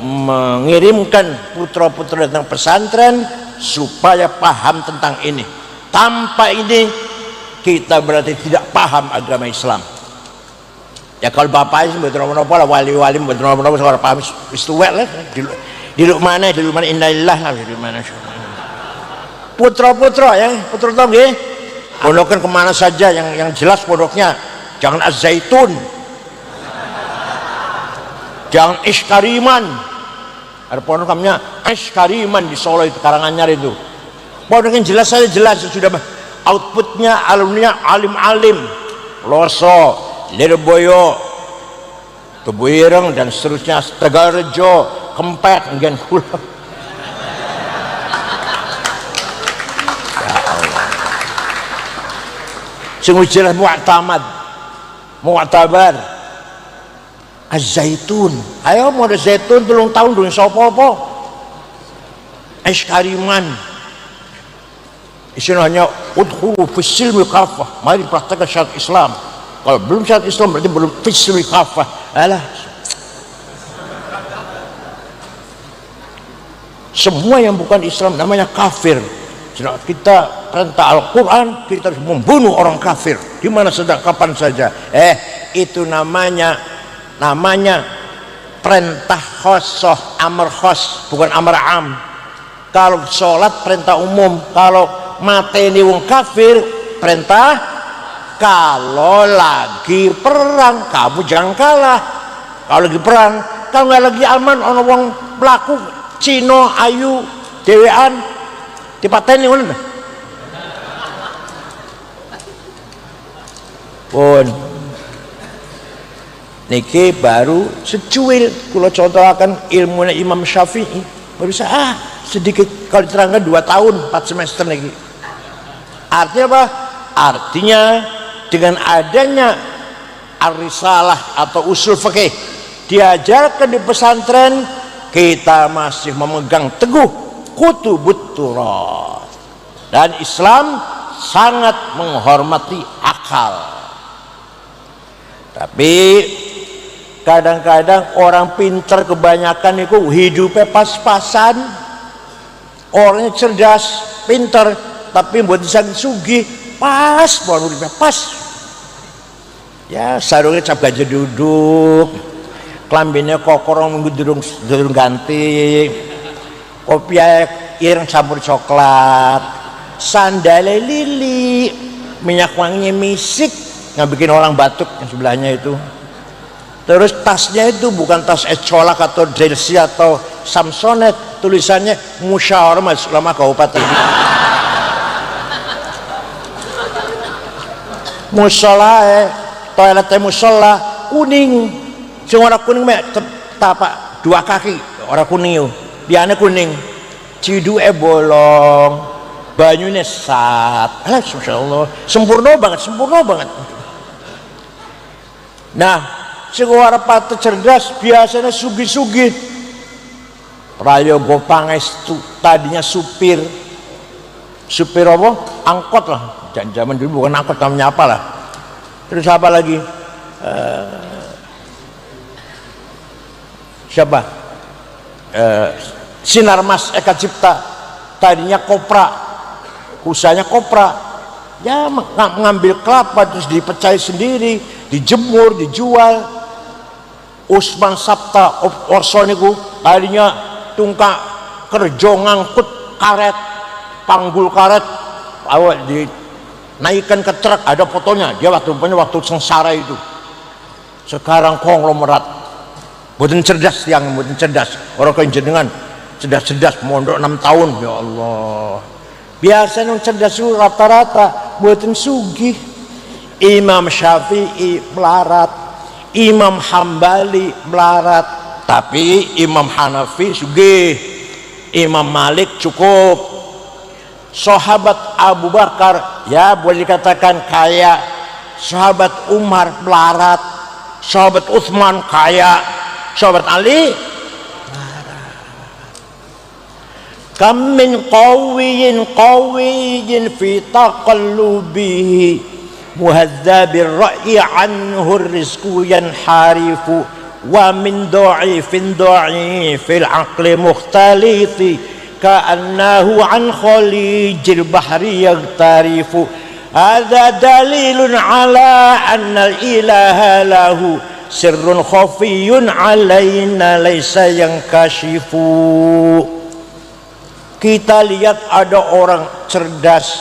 Speaker 1: mengirimkan putra-putra tentang pesantren supaya paham tentang ini. Tanpa ini kita berarti tidak paham agama Islam. Ya kalau bapaknya betul betul lah, wali-wali betul betul seorang paham istuwek lah di mana innalillah lah di mana putra-putra ya putra nggih pondokan kemana saja yang jelas pondoknya jangan Az-Zaitun, jangan Iskariman, ada pondok namanya Iskariman di Solo itu, Karanganyar itu, pondok yang jelas saja, jelas sudah outputnya alumninya alim-alim Loso, Lirboyo, Tebuireng dan seterusnya, Tegalrejo, Kempek, Ngen Kula. Ya Allah. Sungguh jelas mu'tabar. Az-Zaitun. Ayo mau ada zaitun belum tahun dulu sopo-opo. Iskariman. Isinya hanya udhulu fisilmi kafah. Mari praktekkan syariat Islam. Kalau belum syariat Islam berarti belum fisilmi kafah. Alah. Semua yang bukan Islam namanya kafir. Kita perintah Al-Quran, kita harus membunuh orang kafir di mana sedang kapan saja. Itu namanya perintah khosoh, amr khos, bukan amr am. Kalau sholat perintah umum, kalau mateni wong kafir perintah. Kalau lagi perang kamu jangan kalah. Kalau lagi perang, kalau nggak lagi aman ono wong pelaku Cino ayu dewean dipateni ngono. Pun niki baru secuil kula contohaken ilmunya Imam Syafi'i baru sedikit kalau diterangkan 2 tahun 4 semester niki. Artinya apa? Artinya dengan adanya ar-risalah atau usul fikih diajarkan di pesantren, kita masih memegang teguh kutubut turas, dan Islam sangat menghormati akal. Tapi kadang-kadang orang pintar kebanyakan itu hidupnya pas-pasan, orangnya cerdas pintar tapi buat disangin sugih pas, pas ya sarungnya cap gajah duduk, kelambinnya kokorong durung ganti, kopi ireng campur coklat, sandalnya lili, minyak wanginya misik, nggak bikin orang batuk yang sebelahnya itu. Terus tasnya itu bukan tas Ecolak atau Delsi atau Samsonet, tulisannya Musyawarah Majelis Ulama Kabupaten. Musola toiletnya musola kuning, sing warna kuning mek tapak 2 kaki orang kuning yo, biane kuning, ciduke bolong, banyune sat. Alah masyaallah, sempurna banget. Nah, sing ora patut cerdas biasanya sugih-sugih. Prayoga Pangestu tadinya supir apa? Angkot lah. Zaman dulu bukan angkot namanya apa lah. Terus apa lagi? Siapa? Sinarmas Eka Cipta tadinya kopra, usahanya kopra. Ya mengambil kelapa terus dipecah sendiri, dijemur, dijual. Usman Sabta Orsoniku tadinya tungkak kerja ngangkut karet, panggul karet, awal dinaikkan ke truk, ada fotonya dia waktu sengsara itu. Sekarang konglomerat, bukan cerdas yang bukan cerdas, orang kaya jenengan cerdas mondok 6 tahun, ya Allah. Biasanya cerdas itu rata-rata buatan sugih. Imam Syafi'i melarat, Imam Hambali melarat, tapi Imam Hanafi sugih, Imam Malik cukup. Sahabat Abu Bakar ya boleh dikatakan kaya, sahabat Umar melarat, sahabat Utsman kaya, sahabat Ali melarat. Kam min qawiyyin fi taqallubihi muhadzabir ra'yi anhu rizqu yanharifu wa min dha'ifin dha'ifil aqli mukhtaliti ka'annahu an khalijil bahri yaghtarifu. Hadha dalilun ala anna al-ilaha lahu sirrun khafiyun alaina laysa yankashifu. Kita lihat ada orang cerdas,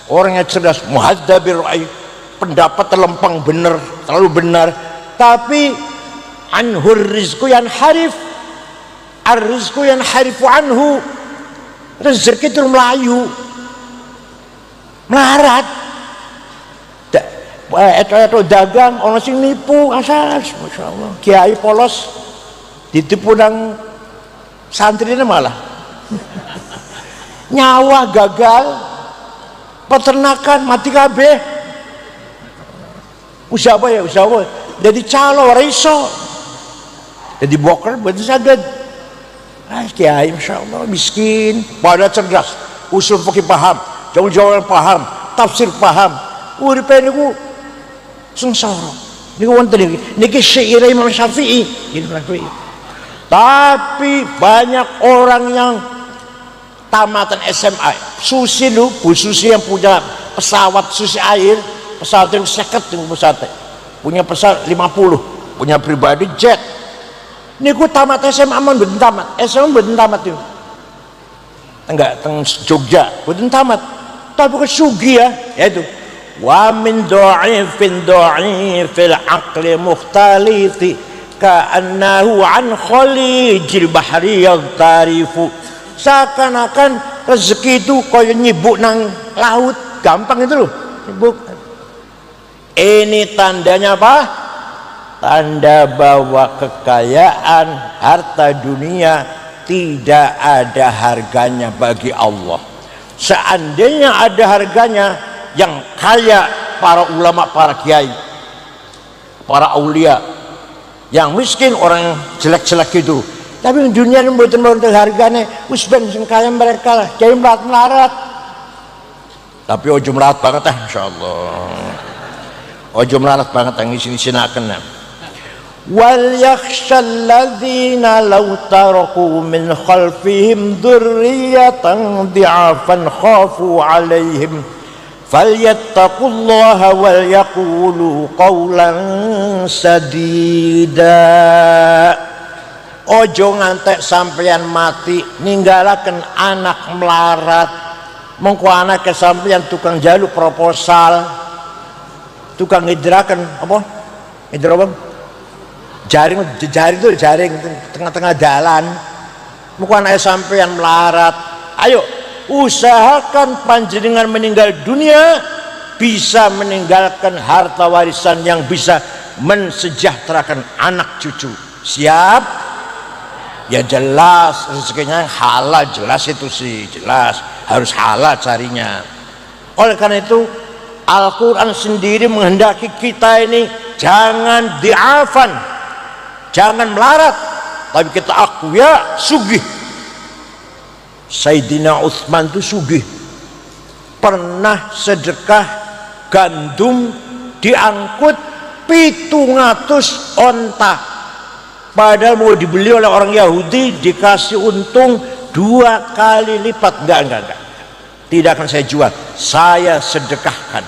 Speaker 1: orangnya cerdas, muhadzabir ra'yi, pendapat terlempang benar, terlalu benar, tapi anhur rizku yang harif, ar-rizku yang harifu anhu, rezeki itu melayu, melarat. Itu dagang, orang sing nipu asal, masya Allah. Kiai polos ditipu nang santri ini malah nyawa gagal, peternakan mati kabeh. Usaha apa ya, usaha apa? Jadi calo iso, jadi boker buat saged. Kiai masya Allah miskin, pada cerdas, usul fikih paham, jauh-jauh paham, tafsir paham. Uripe niku sengsara. Niku wonten niki syair Imam Syafi'i. Tapi banyak orang yang tamatan SMA, Susi lu, Bu Susi yang punya pesawat Susi air, pesawat yang seket yang pesawat, punya pesawat 50, punya pribadi jet. Niku tamat SMA man beden tamat, SMA beden tamat itu. Enggak teng Jogja, beden tamat. Tapi ke sugi ya, yaitu wa min dha'ifin dha'ifil aqli mukhtaliti ka'annahu an khalijil bahri yaghtarifu. Seakan-akan rezeki itu kaya nyibuk nang laut, gampang itu loh nyibuk. Ini tandanya apa? Tanda bahwa kekayaan harta dunia tidak ada harganya bagi Allah. Seandainya ada harganya, yang kaya para ulama, para kiai, para aulia, yang miskin orang yang jelek-jelek itu. Tapi dunia ini mboten harganya, wis ben sing kaya mereka lah, kiai melarat. Tapi ojo melarat banget insyaallah. Ojo melarat banget ngisin-isinaken. Wal yakhshal ladzina law taraku min khalfihim dzurriyyatan dhi'afan khafu 'alaihim falyattaqullaha wal yaqulu qawlan sadida. Ojo ngantek sampeyan mati ninggalaken anak melarat, mengko anak sampeyan tukang jaluk proposal, tukang ngidraken apa? Ngidra apa? Jaring itu jaring tengah-tengah jalan. Mengko anak sampeyan melarat. Ayo usahakan panjenengan meninggal dunia bisa meninggalkan harta warisan yang bisa mensejahterakan anak cucu. Siap? Ya jelas rezekinya halal, jelas itu sih, jelas harus halal carinya. Oleh karena itu Al-Quran sendiri menghendaki kita ini jangan diafan, jangan melarat, tapi kita akuya sugih. Sayyidina Utsman itu sugih, pernah sedekah gandum diangkut 700 onta, padahal mau dibeli oleh orang Yahudi dikasih untung 2 kali lipat. Enggak, tidak akan saya jual, saya sedekahkan.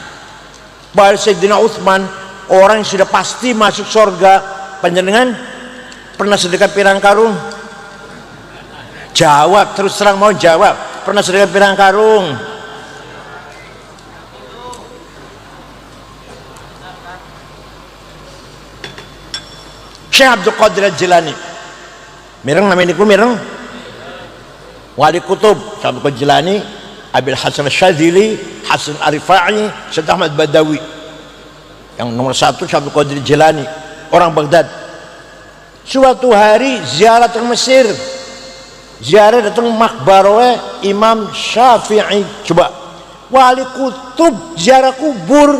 Speaker 1: Padahal Sayyidina Utsman orang yang sudah pasti masuk surga. Panjenengan pernah sedekah pirang karung? Jawab, terus terang mau jawab. Pernah sedekah pirang karung? Syekh Abdul Qadir Al-Jilani mireng namanya niku mireng wali kutub Syekh Abdul Qadir Jilani, Abil Hasan Syadzili, Hasan Arifai, Syekh Ahmad Badawi. Yang nomor satu Syekh Abdul Qadir Jilani, orang Baghdad. Suatu hari ziarah ke Mesir, ziarah datang makbarah Imam Syafi'i. Coba wali kutub ziarah kubur,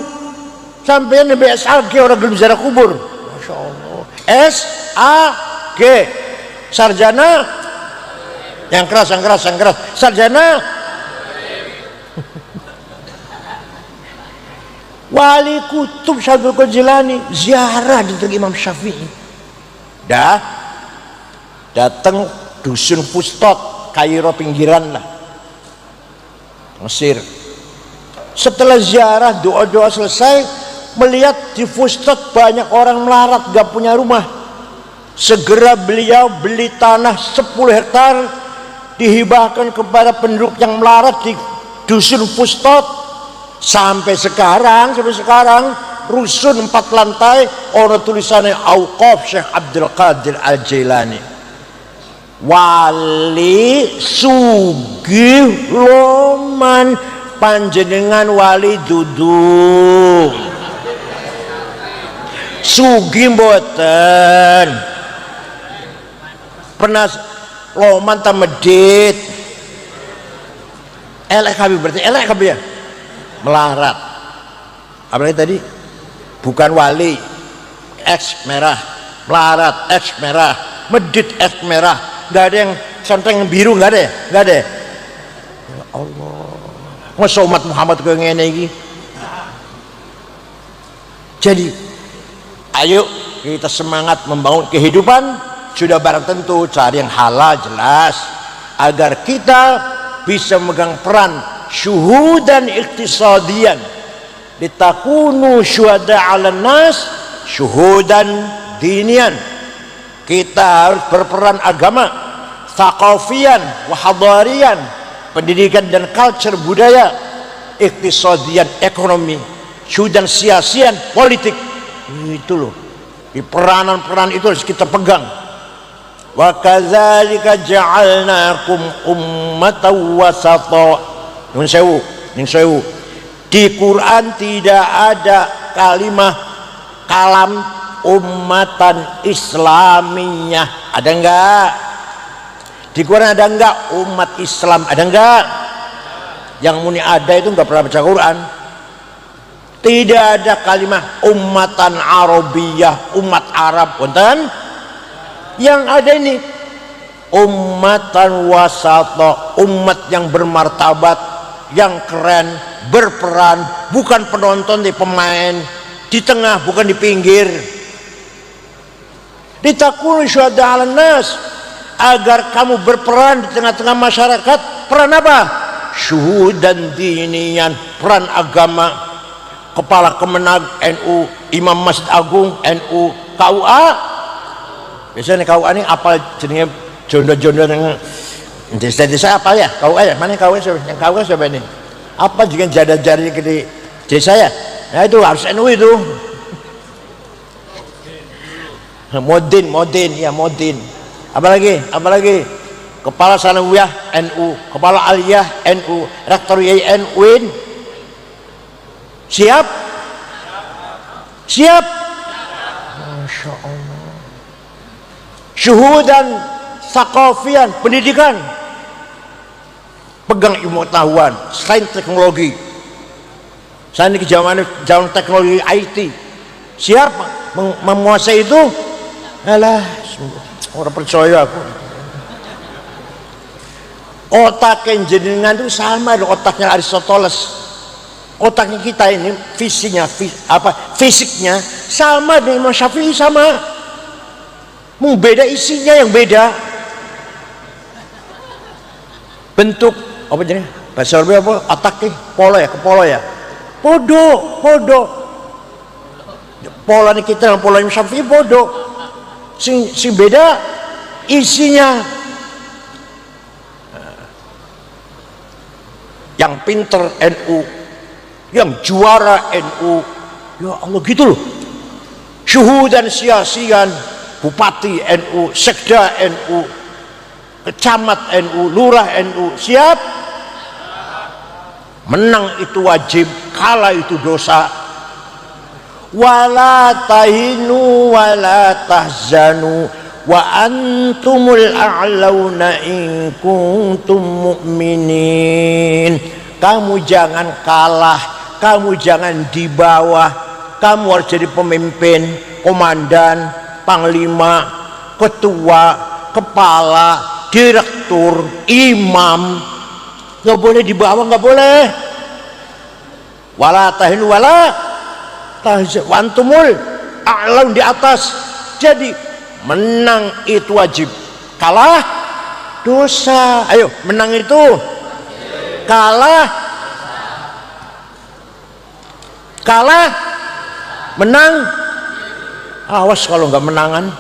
Speaker 1: sampai Nabi SAG orang belum ziarah kubur. Masya Allah. SAG, sarjana yang keras, sarjana. Wali kutub Syekh Abdul Qadir Jilani ziarah di Imam Syafi'i. Datang dusun Fustot, Kairo pinggiran lah, Mesir. Setelah ziarah doa-doa selesai, melihat di Fustot banyak orang melarat gak punya rumah. Segera beliau beli tanah 10 hektar dihibahkan kepada penduduk yang melarat di dusun Fustot. Sampai sekarang rusun 4 lantai, orang tulisannya Auqaf Syekh Abdul Qadir Al-Jilani. Wali sugih loman, panjenengan wali duduk sugih mboten pernah loman ta medit elek kabeh, berarti elek kabeh ya, melarat. Apalagi tadi bukan wali X merah, melarat X merah, medit X merah, nggak ada yang centeng yang biru, nggak ada ya, nggak ada ya. Ya Allah, masa umat Muhammad kayak ngene iki. Jadi ayo kita semangat membangun kehidupan, sudah barang tentu cari yang halal jelas, agar kita bisa memegang peran syuhudan iktisadian, litakunu syuhada 'alan nas syuhudan dinian. Kita harus berperan agama, thaqafian wa hadarian, pendidikan dan culture budaya, iktisadian ekonomi, syuhudan siasian politik. Itu loh, di peranan-peran itu harus kita pegang. Wa kadzalika ja'alnakum ummatan wasata. Nun sewu, di Quran tidak ada kalimah kalam ummatan islamiyah, ada enggak? Di Quran ada enggak umat Islam, ada enggak? Yang muni ada itu enggak pernah baca Quran. Tidak ada kalimah ummatan Arabiyah, umat Arab, wonten. Yang ada ini ummatan wasata, umat yang bermartabat, yang keren, berperan, bukan penonton, di pemain, di tengah bukan di pinggir. Litakunu syuhada 'alan nas, agar kamu berperan di tengah-tengah masyarakat. Peran apa? Syuhudan dinian, peran agama. Kepala Kemenag NU, Imam Masjid Agung NU, KUA. Biasanya KUA ini apa jenenge jondo-jondo yang desa-desa apa ya? KUA ya? Mana KUA siapa? Yang KUA siapa ini? Apa juga jada-jari di desa ya? Nah itu harus NU itu. Modin ya, Modin. Apalagi kepala sanawiyah NU, kepala aliyah NU, rektor YN UIN. Siap? Masya Allah. Syuhudan thaqafian, pendidikan, pegang ilmu pengetahuan, selain teknologi. Saat ini zaman teknologi IT, siap menguasai itu? Alah, orang percaya aku. Otak jenengan itu sama dengan otaknya Aristoteles. Otaknya kita ini fisiknya sama dengan Imam Syafi'i, sama. Mau beda isinya yang beda. Bentuk apa jenis? Bahasa Arab apa? Otaknya kepala ya. Podo. Pola kita dengan pola Imam Syafi'i podo. Sing beda isinya. Yang pinter NU, yang juara NU, ya Allah gitu loh. Syuhudan siasian, bupati NU, sekda NU, kecamat NU, lurah NU, siap? Menang itu wajib, kalah itu dosa. Wala tahinu wala tahzanu wa antumul a'launa in kuntum mu'minin. Kamu jangan kalah, kamu jangan di bawah, kamu harus jadi pemimpin, komandan, panglima, ketua, kepala, direktur, imam. Nggak boleh di bawah, nggak boleh. Wala tahinu wala tahzanu wa antumul a'launa, di atas. Jadi menang itu wajib, kalah dosa. Ayo, menang itu, kalah menang. Awas kalau nggak menangan.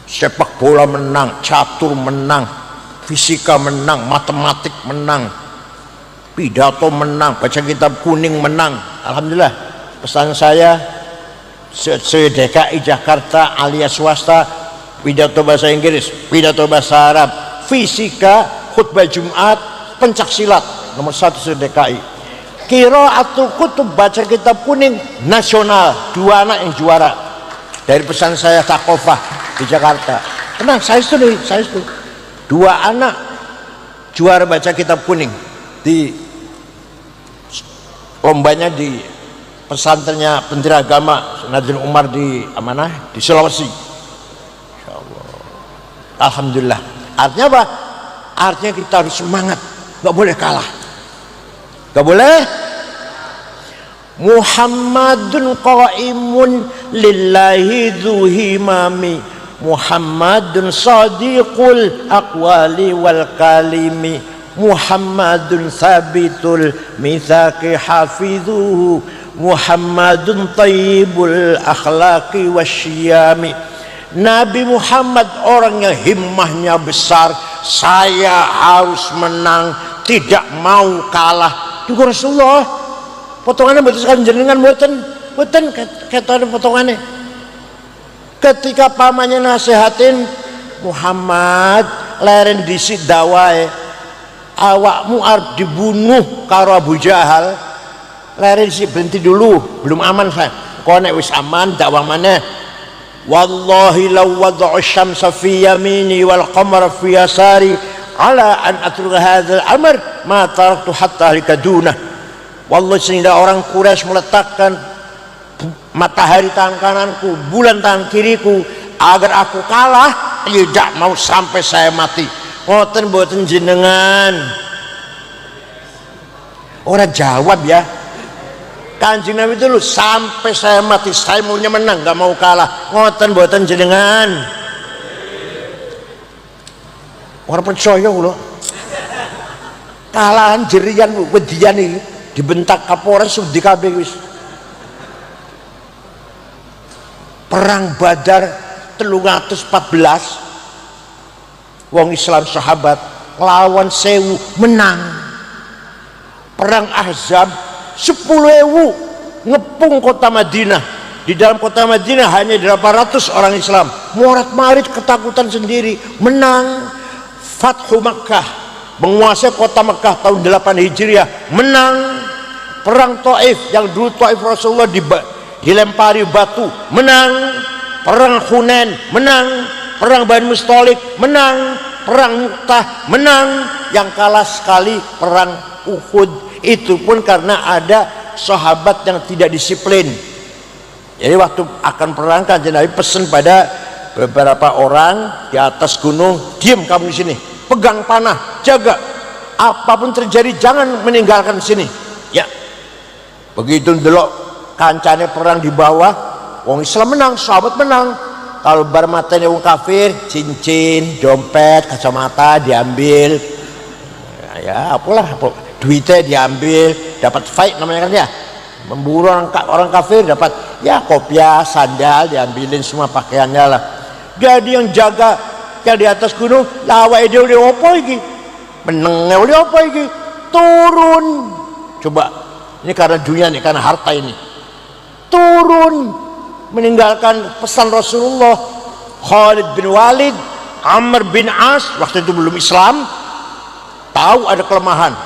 Speaker 1: Sepak bola menang, catur menang, fisika menang, matematik menang, pidato menang, baca kitab kuning menang. Alhamdulillah. Pesan saya, DKI Jakarta alias swasta, pidato bahasa Inggris, pidato bahasa Arab, fisika, khutbah Jumat, pencak silat nomor 1 DKI. Qiraatul kutub, baca kitab kuning nasional, 2 anak yang juara. Dari pesan saya Takofah di Jakarta. Tenang, saya setuju. 2 anak juara baca kitab kuning di lombanya di pesantrennya Menteri Agama Nadine Umar di Amanah di Sulawesi. Insyaallah. Alhamdulillah. Artinya apa? Artinya kita harus semangat, nggak boleh kalah, nggak boleh. Muhammadun qaimun lillahi dzuhimami, Muhammadun sadiqul aqwali wal kalimi, Muhammadun sabitul mitsaqi hafidhuhu, Muhammadun tayyibul akhlaqi wasyiyami. Nabi Muhammad orang yang himmahnya besar. Saya harus menang, tidak mau kalah. Juga Rasulullah potongannya betul jenengan boten kata potongannya. Ketika pamannya nasihatin, Muhammad leren disit dawai, awakmu arep dibunuh karo Abu Jahal. Leren sih berhenti dulu, belum aman saya. Kau nek wis aman dakwah mana? Wallahi law wada'u syamsa fi yamini wal qamara fi yasari ala an atruka hadzal amr ma taraktu hatta likaduna. Wallahi, sehingga orang Quraisy meletakkan matahari tangan kananku, bulan tangan kiriku, agar aku kalah, tidak mau sampai saya mati. Ngoten boten jenengan. Orang jawab ya. Kanjeng Nabi dulu, sampai saya mati saya maunya menang, nggak mau kalah. Ngoten boten jenengan. Orang percaya loh. Kalahan jerian wedian ini dibentak Kapolres di KB wis. Perang Badar 314 wong Islam sahabat lawan 1000 menang. Perang Ahzab 10.000 ngepung kota Madinah. Di dalam kota Madinah hanya 800 orang Islam. Morat-marit ketakutan sendiri, menang. Fathu Makkah, menguasai kota Makkah tahun 8 Hijriah, menang. Perang Taif, yang dulu Taif Rasulullah dilempari batu, menang. Perang Hunain, menang. Perang Bani Mustalik, menang. Perang Mu'tah, menang. Yang kalah sekali perang Uhud, itu pun karena ada sahabat yang tidak disiplin. Jadi waktu akan perang kan Nabi pesan pada beberapa orang di atas gunung, diam kamu di sini, pegang panah, jaga, apapun terjadi jangan meninggalkan sini. Ya, begitu delok kancane perang di bawah, wong Islam menang, sahabat menang. Kalau bar matanya wong kafir, cincin, dompet, kacamata diambil, ya apalah, duitnya diambil, dapat fight namanya kan ya, memburu orang kafir, dapat ya kopiah, sandal diambilin semua pakaiannya lah. Jadi yang jaga yang di atas gunung, lawa ide oleh apa iki, menengnya oleh apa iki, turun. Coba ini karena dunia nih, karena harta ini, turun meninggalkan pesan Rasulullah. Khalid bin Walid, Amr bin As, waktu itu belum Islam, tahu ada kelemahan,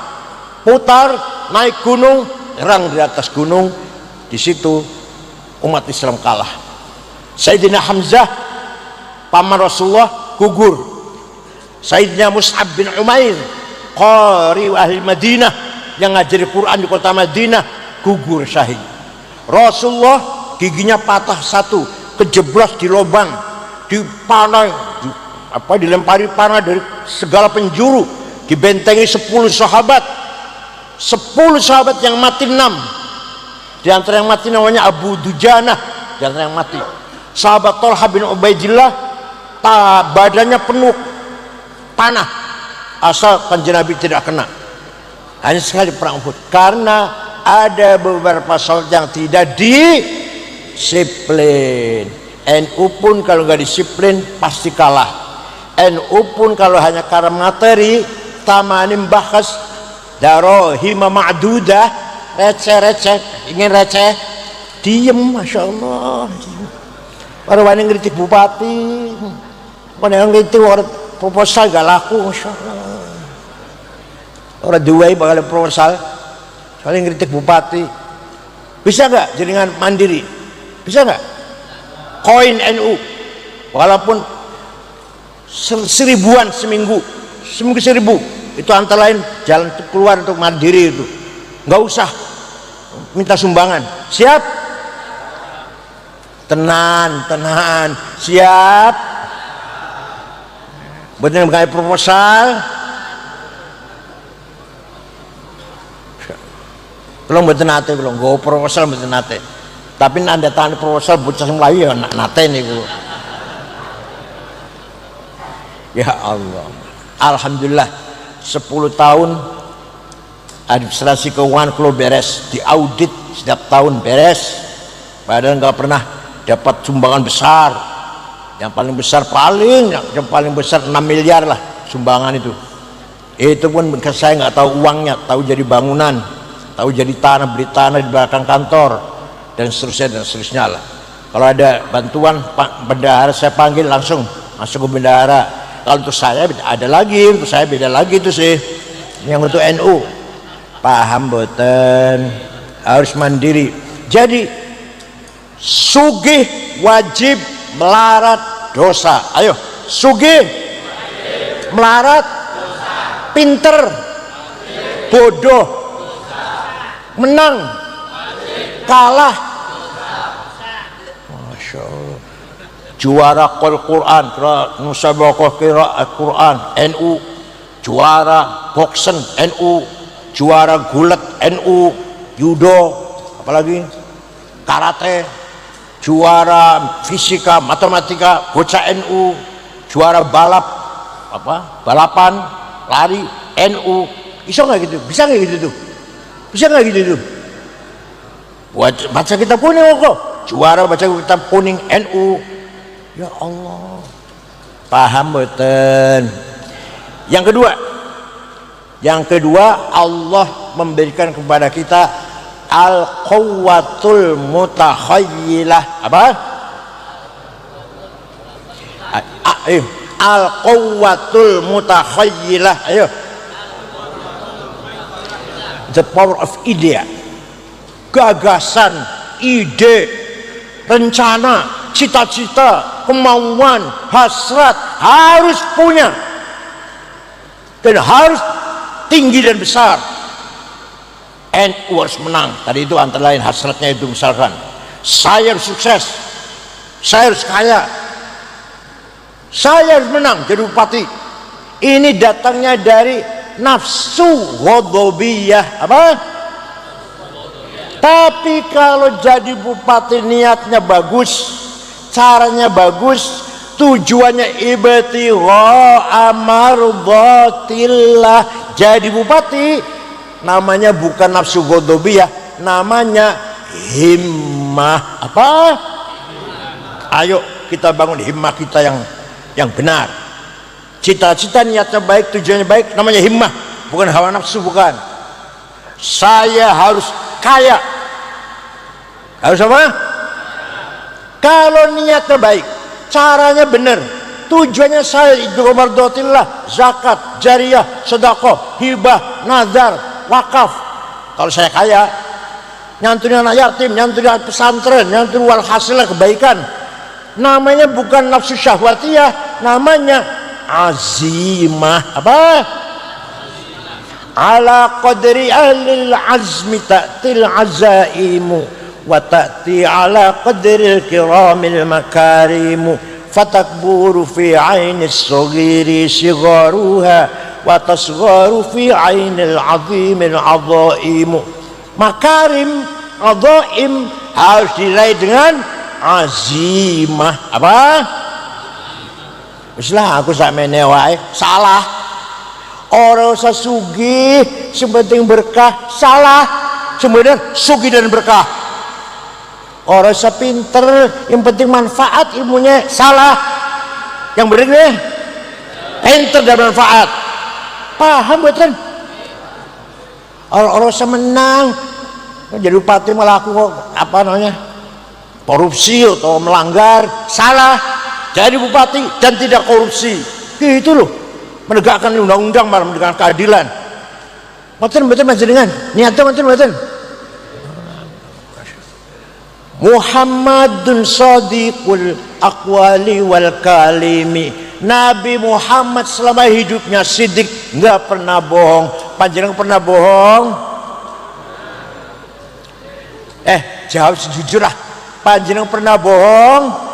Speaker 1: putar naik gunung, nyerang di atas gunung. Di situ umat Islam kalah. Sayyidina Hamzah, paman Rasulullah, gugur. Sayyidina Mus'ab bin Umair, qari ahli Madinah, yang ngajari Quran di kota Madinah, gugur syahid. Rasulullah giginya patah satu, kejeblos di lubang, dipanah, dilempari panah dari segala penjuru, dibentengi 10 sahabat. 10 sahabat yang mati 6. Di antara yang mati namanya Abu Dujanah, di antara yang mati. Sahabat Thalha bin Ubaidillah, badannya penuh panah, asal kanjeng Nabi tidak kena. Hanya sekali perang Uhud, karena ada beberapa sahabat yang tidak disiplin. NU pun kalau nggak disiplin pasti kalah. NU pun kalau hanya karena materi, tamanim bahas darohima ma'dudah, receh-receh, ingin receh, diem, masya Allah. Orang yang ngeritik bupati, orang yang ngeritik orang proposal gak laku, masya Allah. Orang duai bakal proposal, soalnya ngeritik bupati. Bisa nggak jaringan mandiri? Bisa nggak? Koin NU, walaupun 1000-an seminggu 1000, itu antara lain jalan keluar untuk mandiri itu, nggak usah minta sumbangan. Siap? Tenan, siap. Betul mengenai proposal, belum betul nate, belum go proposal betul nate. Tapi nanda tangan proposal bocah Melayu ya nate niku. Ya Allah, alhamdulillah 10 tahun administrasi keuangan kalau beres, diaudit setiap tahun beres, padahal nggak pernah dapat sumbangan besar. Yang paling besar yang paling besar 6 miliar lah sumbangan itu. Itu pun saya nggak tahu uangnya, tahu jadi bangunan, tahu jadi tanah, beli tanah di belakang kantor, dan seterusnya lah. Kalau ada bantuan Pak bendahara, saya panggil langsung masuk ke bendahara. Kalau untuk saya ada lagi, untuk saya beda lagi itu sih. Yang untuk NU paham boten, harus mandiri. Jadi sugih wajib, melarat dosa. Ayo, sugih melarat dosa, pinter bodoh, menang kalah. Masya Allah. Juara Quran, musabaqah qiraat Quran NU, juara boksen NU, juara gulat NU, judo, apalagi karate, juara fisika matematika bocah NU, juara balapan lari NU. Bisa nggak gitu? Bisa nggak gitu tuh? Bisa nggak gitu tuh? Baca kitab kuning kok juara baca kitab kuning NU. Ya Allah, paham betul. Yang kedua Allah memberikan kepada kita al-quwwatul mutakhayyilah. Apa? Al-quwwatul mutakhayyilah. Ayo, the power of idea, gagasan, ide, rencana, cita-cita, kemauan, hasrat harus punya dan harus tinggi dan besar. NU harus menang. Tadi itu antara lain hasratnya itu, misalkan saya harus sukses, saya harus kaya, saya harus menang jadi bupati. Ini datangnya dari nafsu ghadabiyah. Apa? Tapi kalau jadi bupati niatnya bagus, caranya bagus, tujuannya ibtigha mardatillah, jadi bupati namanya bukan nafsu ghadabiyah, namanya himmah. Apa? Ayo kita bangun himmah kita yang benar. Cita-cita niatnya baik, tujuannya baik, namanya himmah, bukan hawa nafsu, bukan. Saya harus kaya. Harus apa? Kalau niatnya baik, caranya benar, tujuannya saya itu mardotillah, zakat, jariyah, sedekah, hibah, nazar, wakaf. Kalau saya kaya, nyantuni anak yatim, nyantuni anak pesantren, nyantuni walhasil kebaikan. Namanya bukan nafsu syahwatiyah, namanya azimah. Apa? Ala qadri ahlil azmi ta'til azaimu wa ta'ti ala qadri kiramil makarimu fatakburu fi ainis saghiri sigharuha wa tasgharu fi ainil azimil azaimu. Makarim, azaim harus diraih dengan azimah. Apa? Islah aku sak mene wae salah. Orang usah sugih, sepenting berkah, salah. Sebenarnya sugih dan berkah. Orang usah pinter, yang penting manfaat ilmunya, salah. Yang benar nih, pinter dan manfaat. Paham betul? Orang usah menang, jadi bupati malah aku apa namanya, korupsi atau melanggar, salah. Jadi bupati dan tidak korupsi, gitu loh. Menegakkan undang-undang, malah menegakkan keadilan. Betul dengan niatnya betul. Muhammadun sadiqul aqwali wal kalimi. Nabi Muhammad selama hidupnya sidik, nggak pernah bohong. Panjenengan pernah bohong? Jawab sejujur lah. Panjenengan pernah bohong?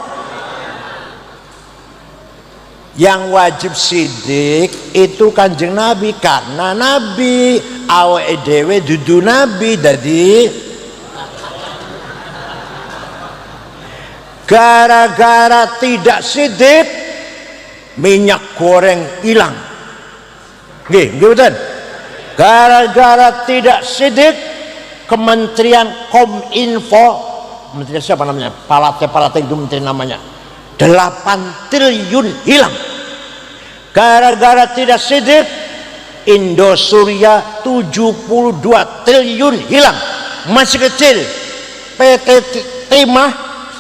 Speaker 1: Yang wajib sidik itu Kanjeng Nabi, karena Nabi awake dhewe dudu Nabi. Jadi gara-gara tidak sidik minyak goreng hilang. Nggih betul. Gara-gara tidak sidik Kementerian Kominfo, Kementerian siapa namanya? Palate itu menteri namanya, 8 triliun hilang. Gara-gara tidak sidik Indosuria 72 triliun hilang. Masih kecil. PT Timah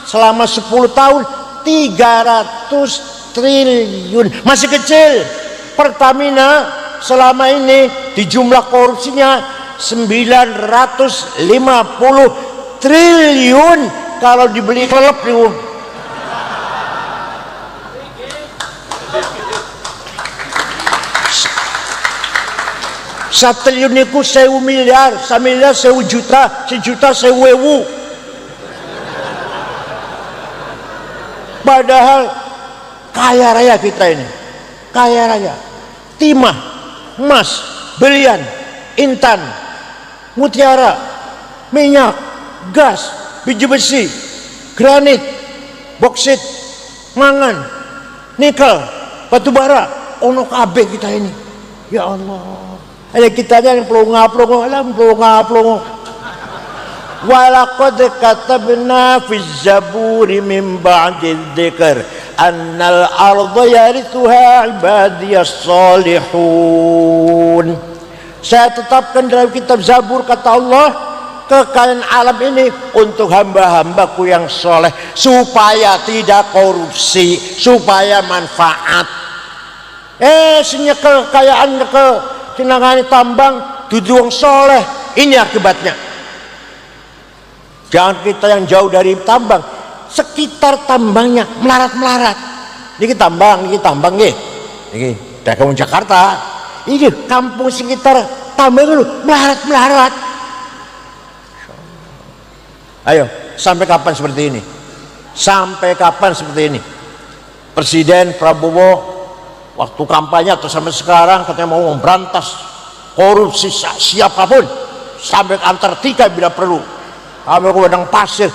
Speaker 1: selama 10 tahun 300 triliun, masih kecil. Pertamina selama ini di jumlah korupsinya 950 triliun. Kalau dibeli klub nih, satelit niku 1000 miliar, 1 miliar 1000 juta, 1 juta 1000 ewu. Padahal kaya raya kita ini, kaya raya. Timah, emas, berlian, intan, mutiara, minyak, gas, biji besi, granit, boksit, mangan, nikel, batu bara, ono kabeh kita ini. Ya Allah. Hanya kita aja yang pelongo-pelongo, pelongo. Walaqad katabna fi zaburi min ba'di dzikr annal arda yarithuha ibadiyas salihun. Saya tetapkan dalam kitab Zabur, kata Allah, kekayaan alam ini untuk hamba-hambaku yang soleh, supaya tidak korupsi, supaya manfaat. Senyekel kekayaan ke tinangani tambang dudu wong soleh, ini akibatnya. Jangan kita yang jauh dari tambang, sekitar tambangnya melarat. Ini tambang nggih. Iki daerah Jakarta. Iki kampung sekitar tambang itu melarat. Ayo, sampai kapan seperti ini? Sampai kapan seperti ini? Presiden Prabowo waktu kampanye atau sampai sekarang katanya mau memberantas korupsi siapapun sampai Antartika bila perlu, sampai ke padang pasir.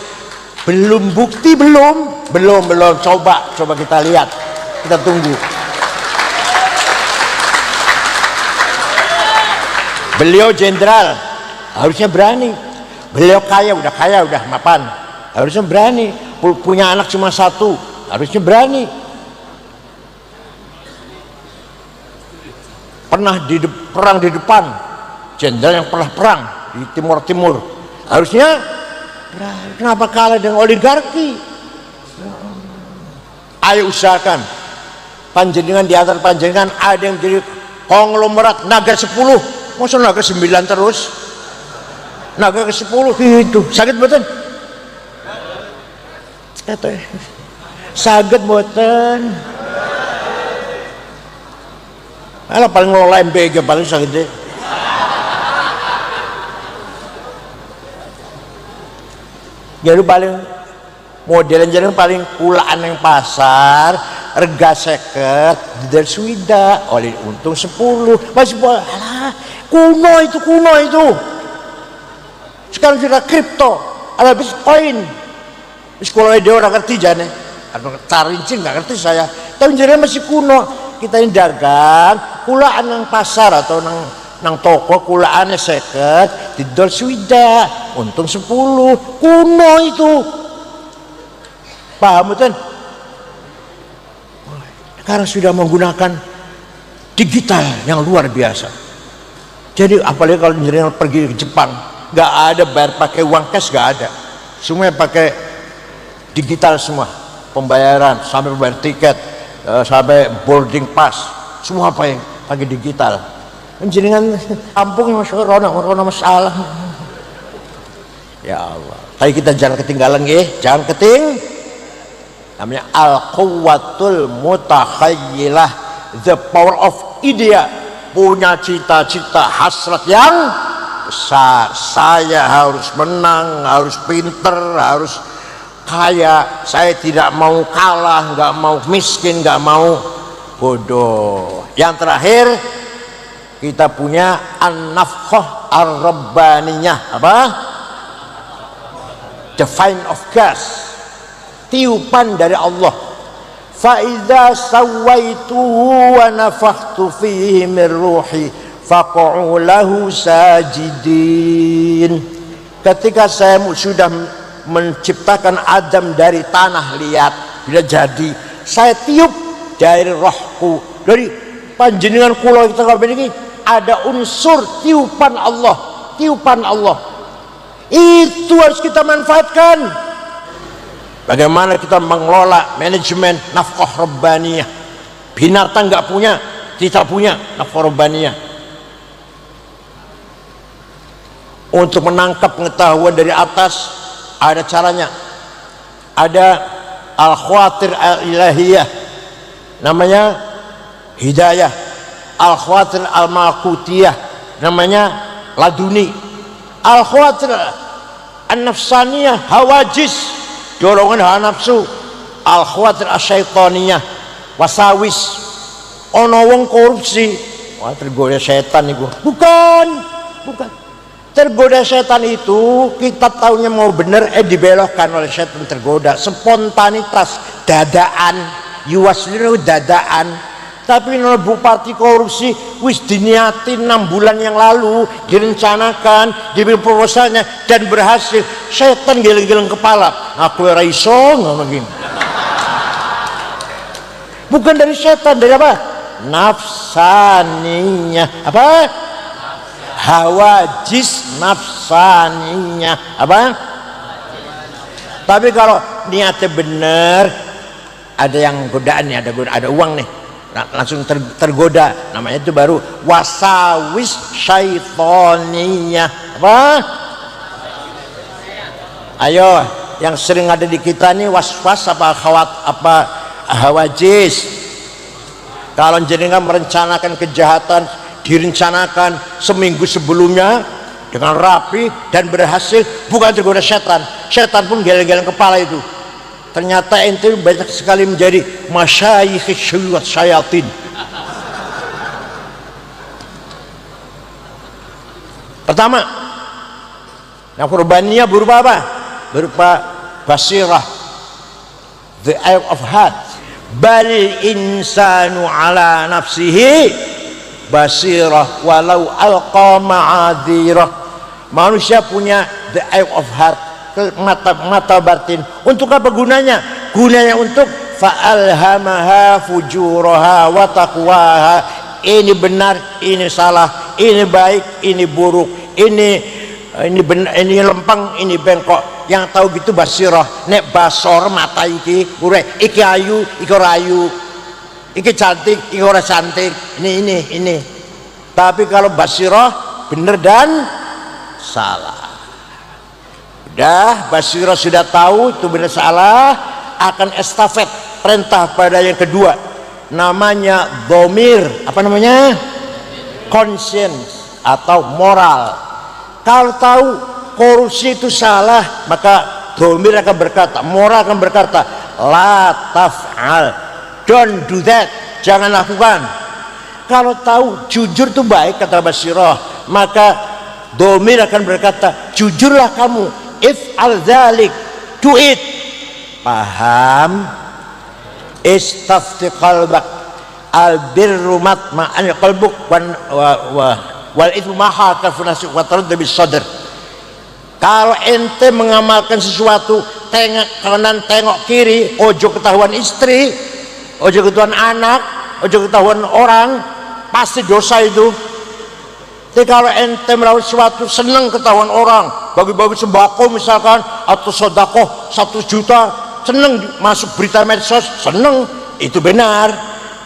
Speaker 1: Belum bukti, belum. Coba kita lihat, kita tunggu. Beliau jenderal, harusnya berani. Beliau kaya udah mapan, harusnya berani. Punya anak cuma 1, harusnya berani. Pernah perang di depan, jenderal yang pernah perang di Timur, harusnya kenapa kalah dengan oligarki? Ayo usahakan panjenengan, di antara panjenengan ada yang jadi konglomerat naga 10, masa naga 9 terus, naga ke 10 itu sakit betul, sakit betul. Alah paling ngelola MBG paling sakit deh. Jadi paling modelnya jadi paling kulaan yang pasar rega seket dari swida oleh untung 10 masih boleh. Alah kuno itu sekarang sudah kripto ada bitcoin sekolah dia orang ngerti jane atau tarincin nggak ngerti saya, tapi jadi masih kuno. Kita ini dagang kulaan yang pasar atau nang toko kulaannya seket didol swida untung 10 kuno itu, paham betul? Sekarang sudah menggunakan digital yang luar biasa. Jadi apalagi kalau jenengan pergi ke Jepang, nggak ada bayar pakai uang cash, nggak ada, semuanya pakai digital semua, pembayaran sampai bayar tiket sampai boarding pass semua apa yang pakai digital. Jenengan kampung Rona masalah. Ya Allah, tapi kita jangan ketinggalan jangan namanya al-quwwatul mutakhayilah, the power of idea, punya cita-cita hasrat yang besar. Saya harus menang, harus pinter, harus kaya, saya tidak mau kalah, nggak mau miskin, nggak mau bodoh. Yang terakhir kita punya an-nafkhah ar-rabbaniyah, apa? The fine of gas, tiupan dari Allah. Fa idza sawaituhu wa nafakhtu fihi min ruhi faq'u lahu sajidin. Ketika saya sudah menciptakan Adam dari tanah liat, bila jadi saya tiup dari rohku, dari panjenengan kula kita ini ada unsur tiupan Allah, tiupan Allah. Itu harus kita manfaatkan. Bagaimana kita mengelola manajemen nafkah rabbaniyah? Binatang nggak punya, kita punya nafkah rabbaniyah. Untuk menangkap pengetahuan dari atas ada caranya. Ada al-khawatir al-ilahiyah, namanya hidayah. Al-khawatir al-malakutiyah, namanya laduni. Al-khawatir an-nafsaniyah, hawajis, dorongan hawa nafsu. Al-khawatir asyaitaniyah, wasawis, ono wong korupsi, wah tergoda setan itu. Bukan tergoda setan itu kita tahunya mau bener, dibelokkan oleh setan. Tergoda spontanitas, dadaan, yuwasliru dadaan. Tapi nol bupati korupsi wis diniatin 6 bulan yang lalu, direncanakan, diberi proposalnya dan berhasil. Setan geleng-geleng kepala, aku ora iso ngono gini. Bukan dari setan, dari apa? Nafsaninya, apa? Hawajis nafsaninya, apa? Tapi kalau niatnya benar, ada yang godaan nih, ada uang nih, langsung tergoda, namanya itu baru wasawis syaitoniyah, apa? Ayo, yang sering ada di kita nih was-was apa hawajis. Kalau jenengan merencanakan kejahatan, direncanakan seminggu sebelumnya dengan rapi dan berhasil, bukan tergoda setan. Setan pun geleng-geleng kepala itu. Ternyata ente banyak sekali menjadi masyayikh syayatin. Pertama, yang kurbannya berupa apa? Berupa basirah, the eye of heart. Bal insanu ala nafsihi basirah walau alqa ma'adirah. Manusia punya the eye of heart, mata batin. Untuk apa gunanya? Gunanya untuk fa'alhamaha fujuraha wa taqwaha. Ini benar, ini salah, ini baik, ini buruk, ini ini bener, ini lempeng, ini bengkok. Yang tahu gitu basirah. Nek basor mata iki ure iki ayu iki ora ayu, iki cantik iki ora cantik, ini. Tapi kalau basirah bener dan salah. Udah basirah sudah tahu itu benar salah, akan estafet perintah pada yang kedua, namanya dhamir, apa namanya, conscience atau moral. Kalau tahu korupsi itu salah, maka dhamir akan berkata, moral akan berkata, la taf'al, don't do that, jangan lakukan. Kalau tahu jujur itu baik, kata basirah, maka dhamir akan berkata, jujurlah kamu, if al dzalik, do it. Paham? Istafti qalbak, al birru matma'an qalbuk wal ithmu maha kafunasi wa tarud bis sadr. Kalau ente mengamalkan sesuatu, tengok kanan tengok kiri, ojo ketahuan istri, ojo ketahuan anak, ojo ketahuan orang, pasti dosa itu. Tapi kalau ente melakukan sesuatu seneng ketahuan orang, bagi-bagi sembako misalkan atau sedekah 1 juta, seneng masuk berita medsos, seneng, itu benar.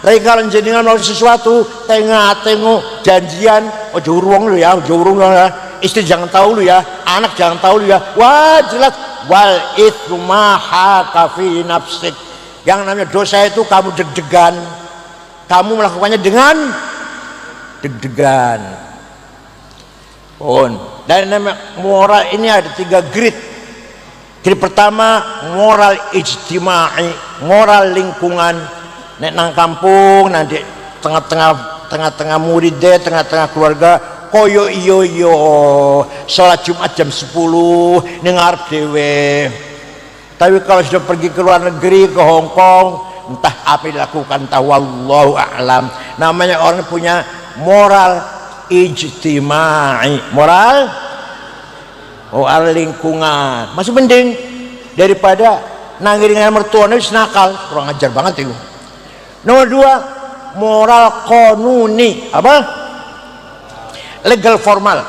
Speaker 1: Tapi kalau jenengan melakukan sesuatu, tengok janjian, ojo urung lu ya, ojo urung ya, istri jangan tahu lu ya, anak jangan tahu lu ya, wah jelas wal itsmu ma haka fi nafsik. Yang namanya dosa itu kamu deg-degan, kamu melakukannya dengan deg-degan. Dan namanya moral ini ada 3 grade. Grade pertama moral ijtimai, moral lingkungan. Nek nang kampung nanti tengah-tengah murid deh, tengah-tengah keluarga koyo iyo sholat Jumat jam 10 ning ngarep dhewe. Tapi kalau sudah pergi ke luar negeri, ke Hong Kong, entah apa yang dilakukan, entah wallahu a'lam. Namanya orang punya moral ijtimai, moral lingkungan. Masih mending daripada nanggiringan mertuanya wis nakal, kurang ajar banget itu. Nomor 2 moral konuni, apa, legal formal.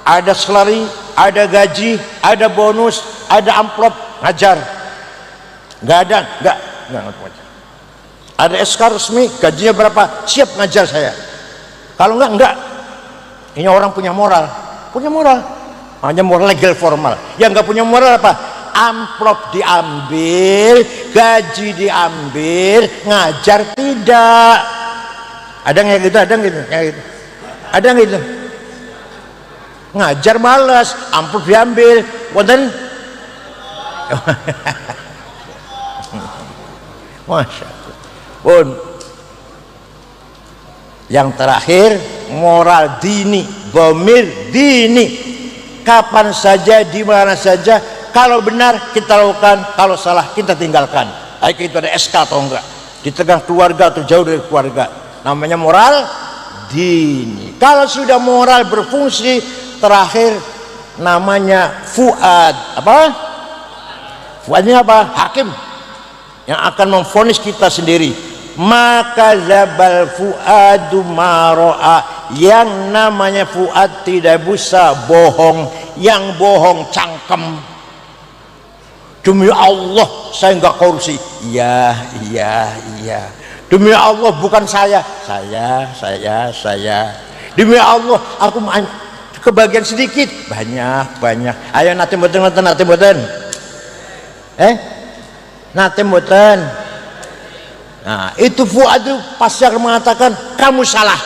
Speaker 1: Ada salary, ada gaji, ada bonus, ada amplop, ngajar. Nggak ada, nggak ngajar. Ada SK resmi, gajinya berapa, siap ngajar saya. Kalau enggak. Ini orang punya moral, hanya moral legal formal. Yang nggak punya moral apa? Amplop diambil, gaji diambil, ngajar tidak. Ada nggak gitu? Ada nggak gitu? Ngajar malas, amplop diambil, wonten. Masya Allah. Yang terakhir moral dini, dhamir dini. Kapan saja, di mana saja, kalau benar kita lakukan, kalau salah kita tinggalkan. Baik itu ada SK atau enggak, di tengah keluarga atau jauh dari keluarga, namanya moral dini. Kalau sudah moral berfungsi, terakhir namanya fuad. Apa? Fuadnya apa? Hakim yang akan memvonis kita sendiri. Maka zabal fuadu maro'a, yang namanya fuad tidak bisa bohong, yang bohong cangkem. Demi Allah saya enggak korupsi, iya. Demi Allah bukan saya. Demi Allah aku kebagian sedikit, banyak. Ayo nate mboten. Nate mboten. Nah, itu fuad itu pasti akan mengatakan kamu salah.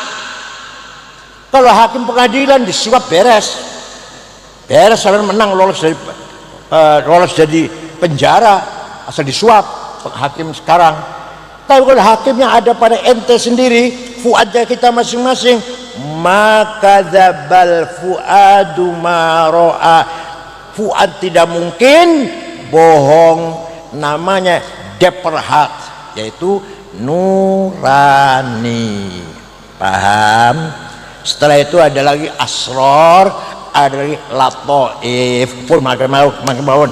Speaker 1: Kalau hakim pengadilan disuap beres, kalian menang, lolos jadi penjara asal disuap hakim sekarang. Tapi kalau hakimnya ada pada ente sendiri, fuadnya kita masing-masing, maka zabal fuadu maro'a, fuad tidak mungkin bohong, namanya deperhat, yaitu nurani. Paham? Setelah itu ada lagi asror, ada lagi latoif, pun makan bawah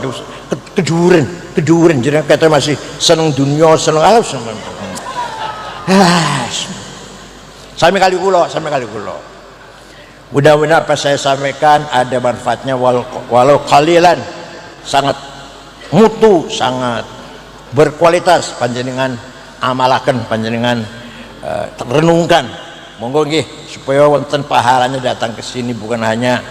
Speaker 1: keduren, jadi kita masih seneng dunia, seneng sami kali kulo. Mudah-mudahan apa saya sampaikan ada manfaatnya, walau qalilan, sangat mutu, sangat berkualitas panjenengan amalaken, panjenengan renungkan. Monggo nggih supaya wonten pahalanya datang ke sini, bukan hanya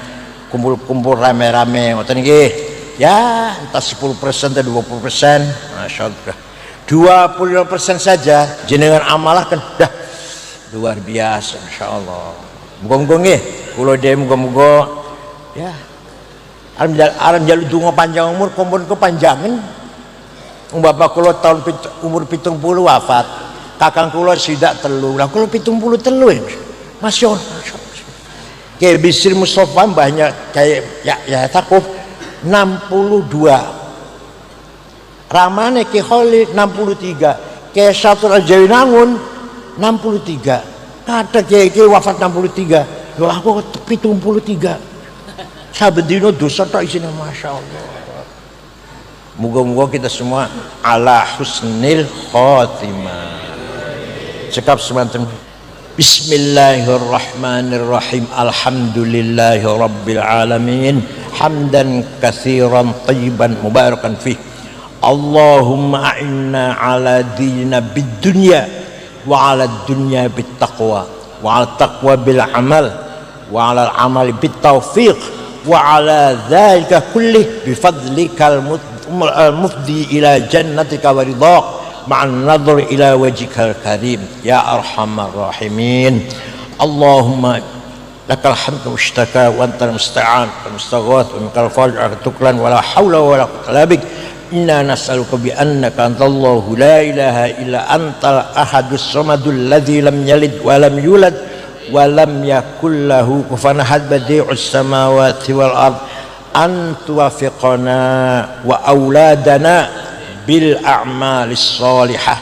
Speaker 1: kumpul-kumpul rame-rame ngoten nggih. Ya, entah 10% atau 20%, masyaallah. 25% saja jenengan amalkan dah luar biasa, insyaallah. Muga-muga nggih kula dhewe muga-muga ya arep njaluk donga panjang umur kumpul kepanjangan. Bapak kula tahun umur 70 wafat, kakang kula sidak 3, lah kula 73. Masyaallah. Kayak Bisri Mustafa banyak kayak ya takuf 62. Ramane Ki Khalid 63. Kayak Syatur Al-Jawinangun 63. Kata Ki wafat 63. Lho aku 73. Saben dina dosa tok isine, masyaallah. Moga-moga kita semua ala husnil khotimah. Cekap semanten. Bismillahirrahmanirrahim. Alhamdulillahi rabbil alamin. Hamdan katsiran thayyiban mubarakan fih. Allahumma a'inna ala dina bid dunya wa ala dunya bit taqwa wa ala taqwa bil amal wa ala al amal bit taufiq wa ala dzalika kullih bi fadlikal mufdi ila jannatika wa ridhaq ma'an nadhr ila wajhikal karim ya arhamar rahimin. Allahumma lakal hamdu mushtaka wa antal musta'an wal mustaghath wa minkal farj tuklan wa la haula wa la quwwata illa bik. Inna nas'aluka bi annaka antallahu la ilaha illa antal ahadus samadul ladzi lam yalid wa lam yulad wa lam yakul lahu kufuwan ahad badi'us samawati wal ard an tuwaffiqana wa auladana bil a'malis shalihah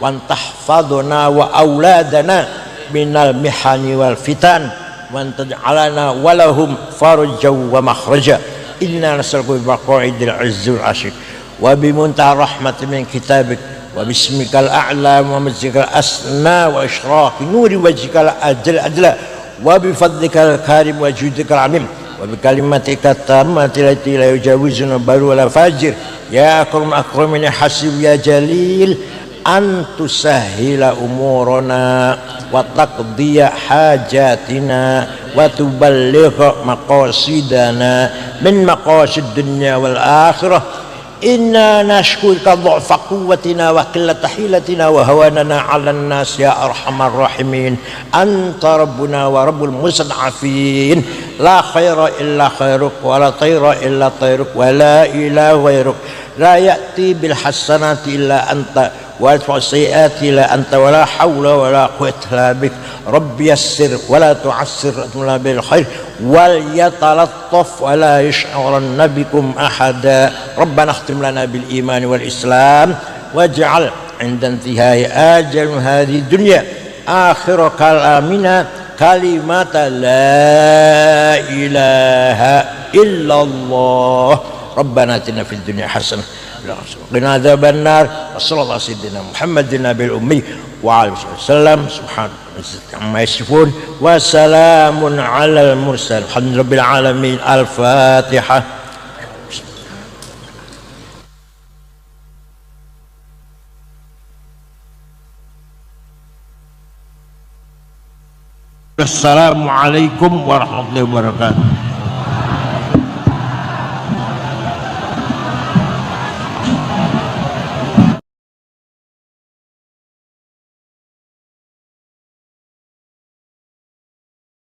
Speaker 1: wa tahfadhna wa auladana minal mihani wal fitan wa taj'alana walahum farjaw wa makhraja. Inna nas'aluka bi maq'idil izzil asyik wa bimuntaha rahmatin min kitabik wa bismikal a'la wa majikal asna wa ishraqi nuri wajhikal ajla wa bifadlikal karim wa judikal amim wa bikalimatika tammati lati la yujawizuna baru wala fajir ya akram akramin hasib ya jalil an tusahhila umurana wa taqdiya hajatina wa tuballigha maqasidana min maqasid dunya wal akhirah. Inna nashkuruka dhu'fa quwwatina wa qillata hilatina wa hawanana 'alan nas ya arhamar rahimin. Anta rabbuna wa rabbul mustad'afin. La khaira illa khairuk wa la tayra illa tayruk wa la ilaha ghairuk. La ya'ti bil hasanati illa anta wa yadfa'u sayyi'ati illa anta wa la hawla wa la quwwata illa bik. Rabbi yassir wa la tu'assir wa bil khair wal yatalattaf wa la yash'uranna bikum ahada. Rabbana akhtim lana bil iman wal islam waj'al 'inda intihai ajal hadhihi dunya akhir kalamina kalimata la ilaha illallah. Rabbana atina fid dunya hasanah wa qina adzaban nar. Wassallallahu ala sayyidina Muhammadin nabiyil ummi wa alihi wasallam. Subhanallahi yasifun wa salamun alal mursal alhamdulillahil alamin. Al-Fatihah. Assalamualaikum warahmatullahi wabarakatuh.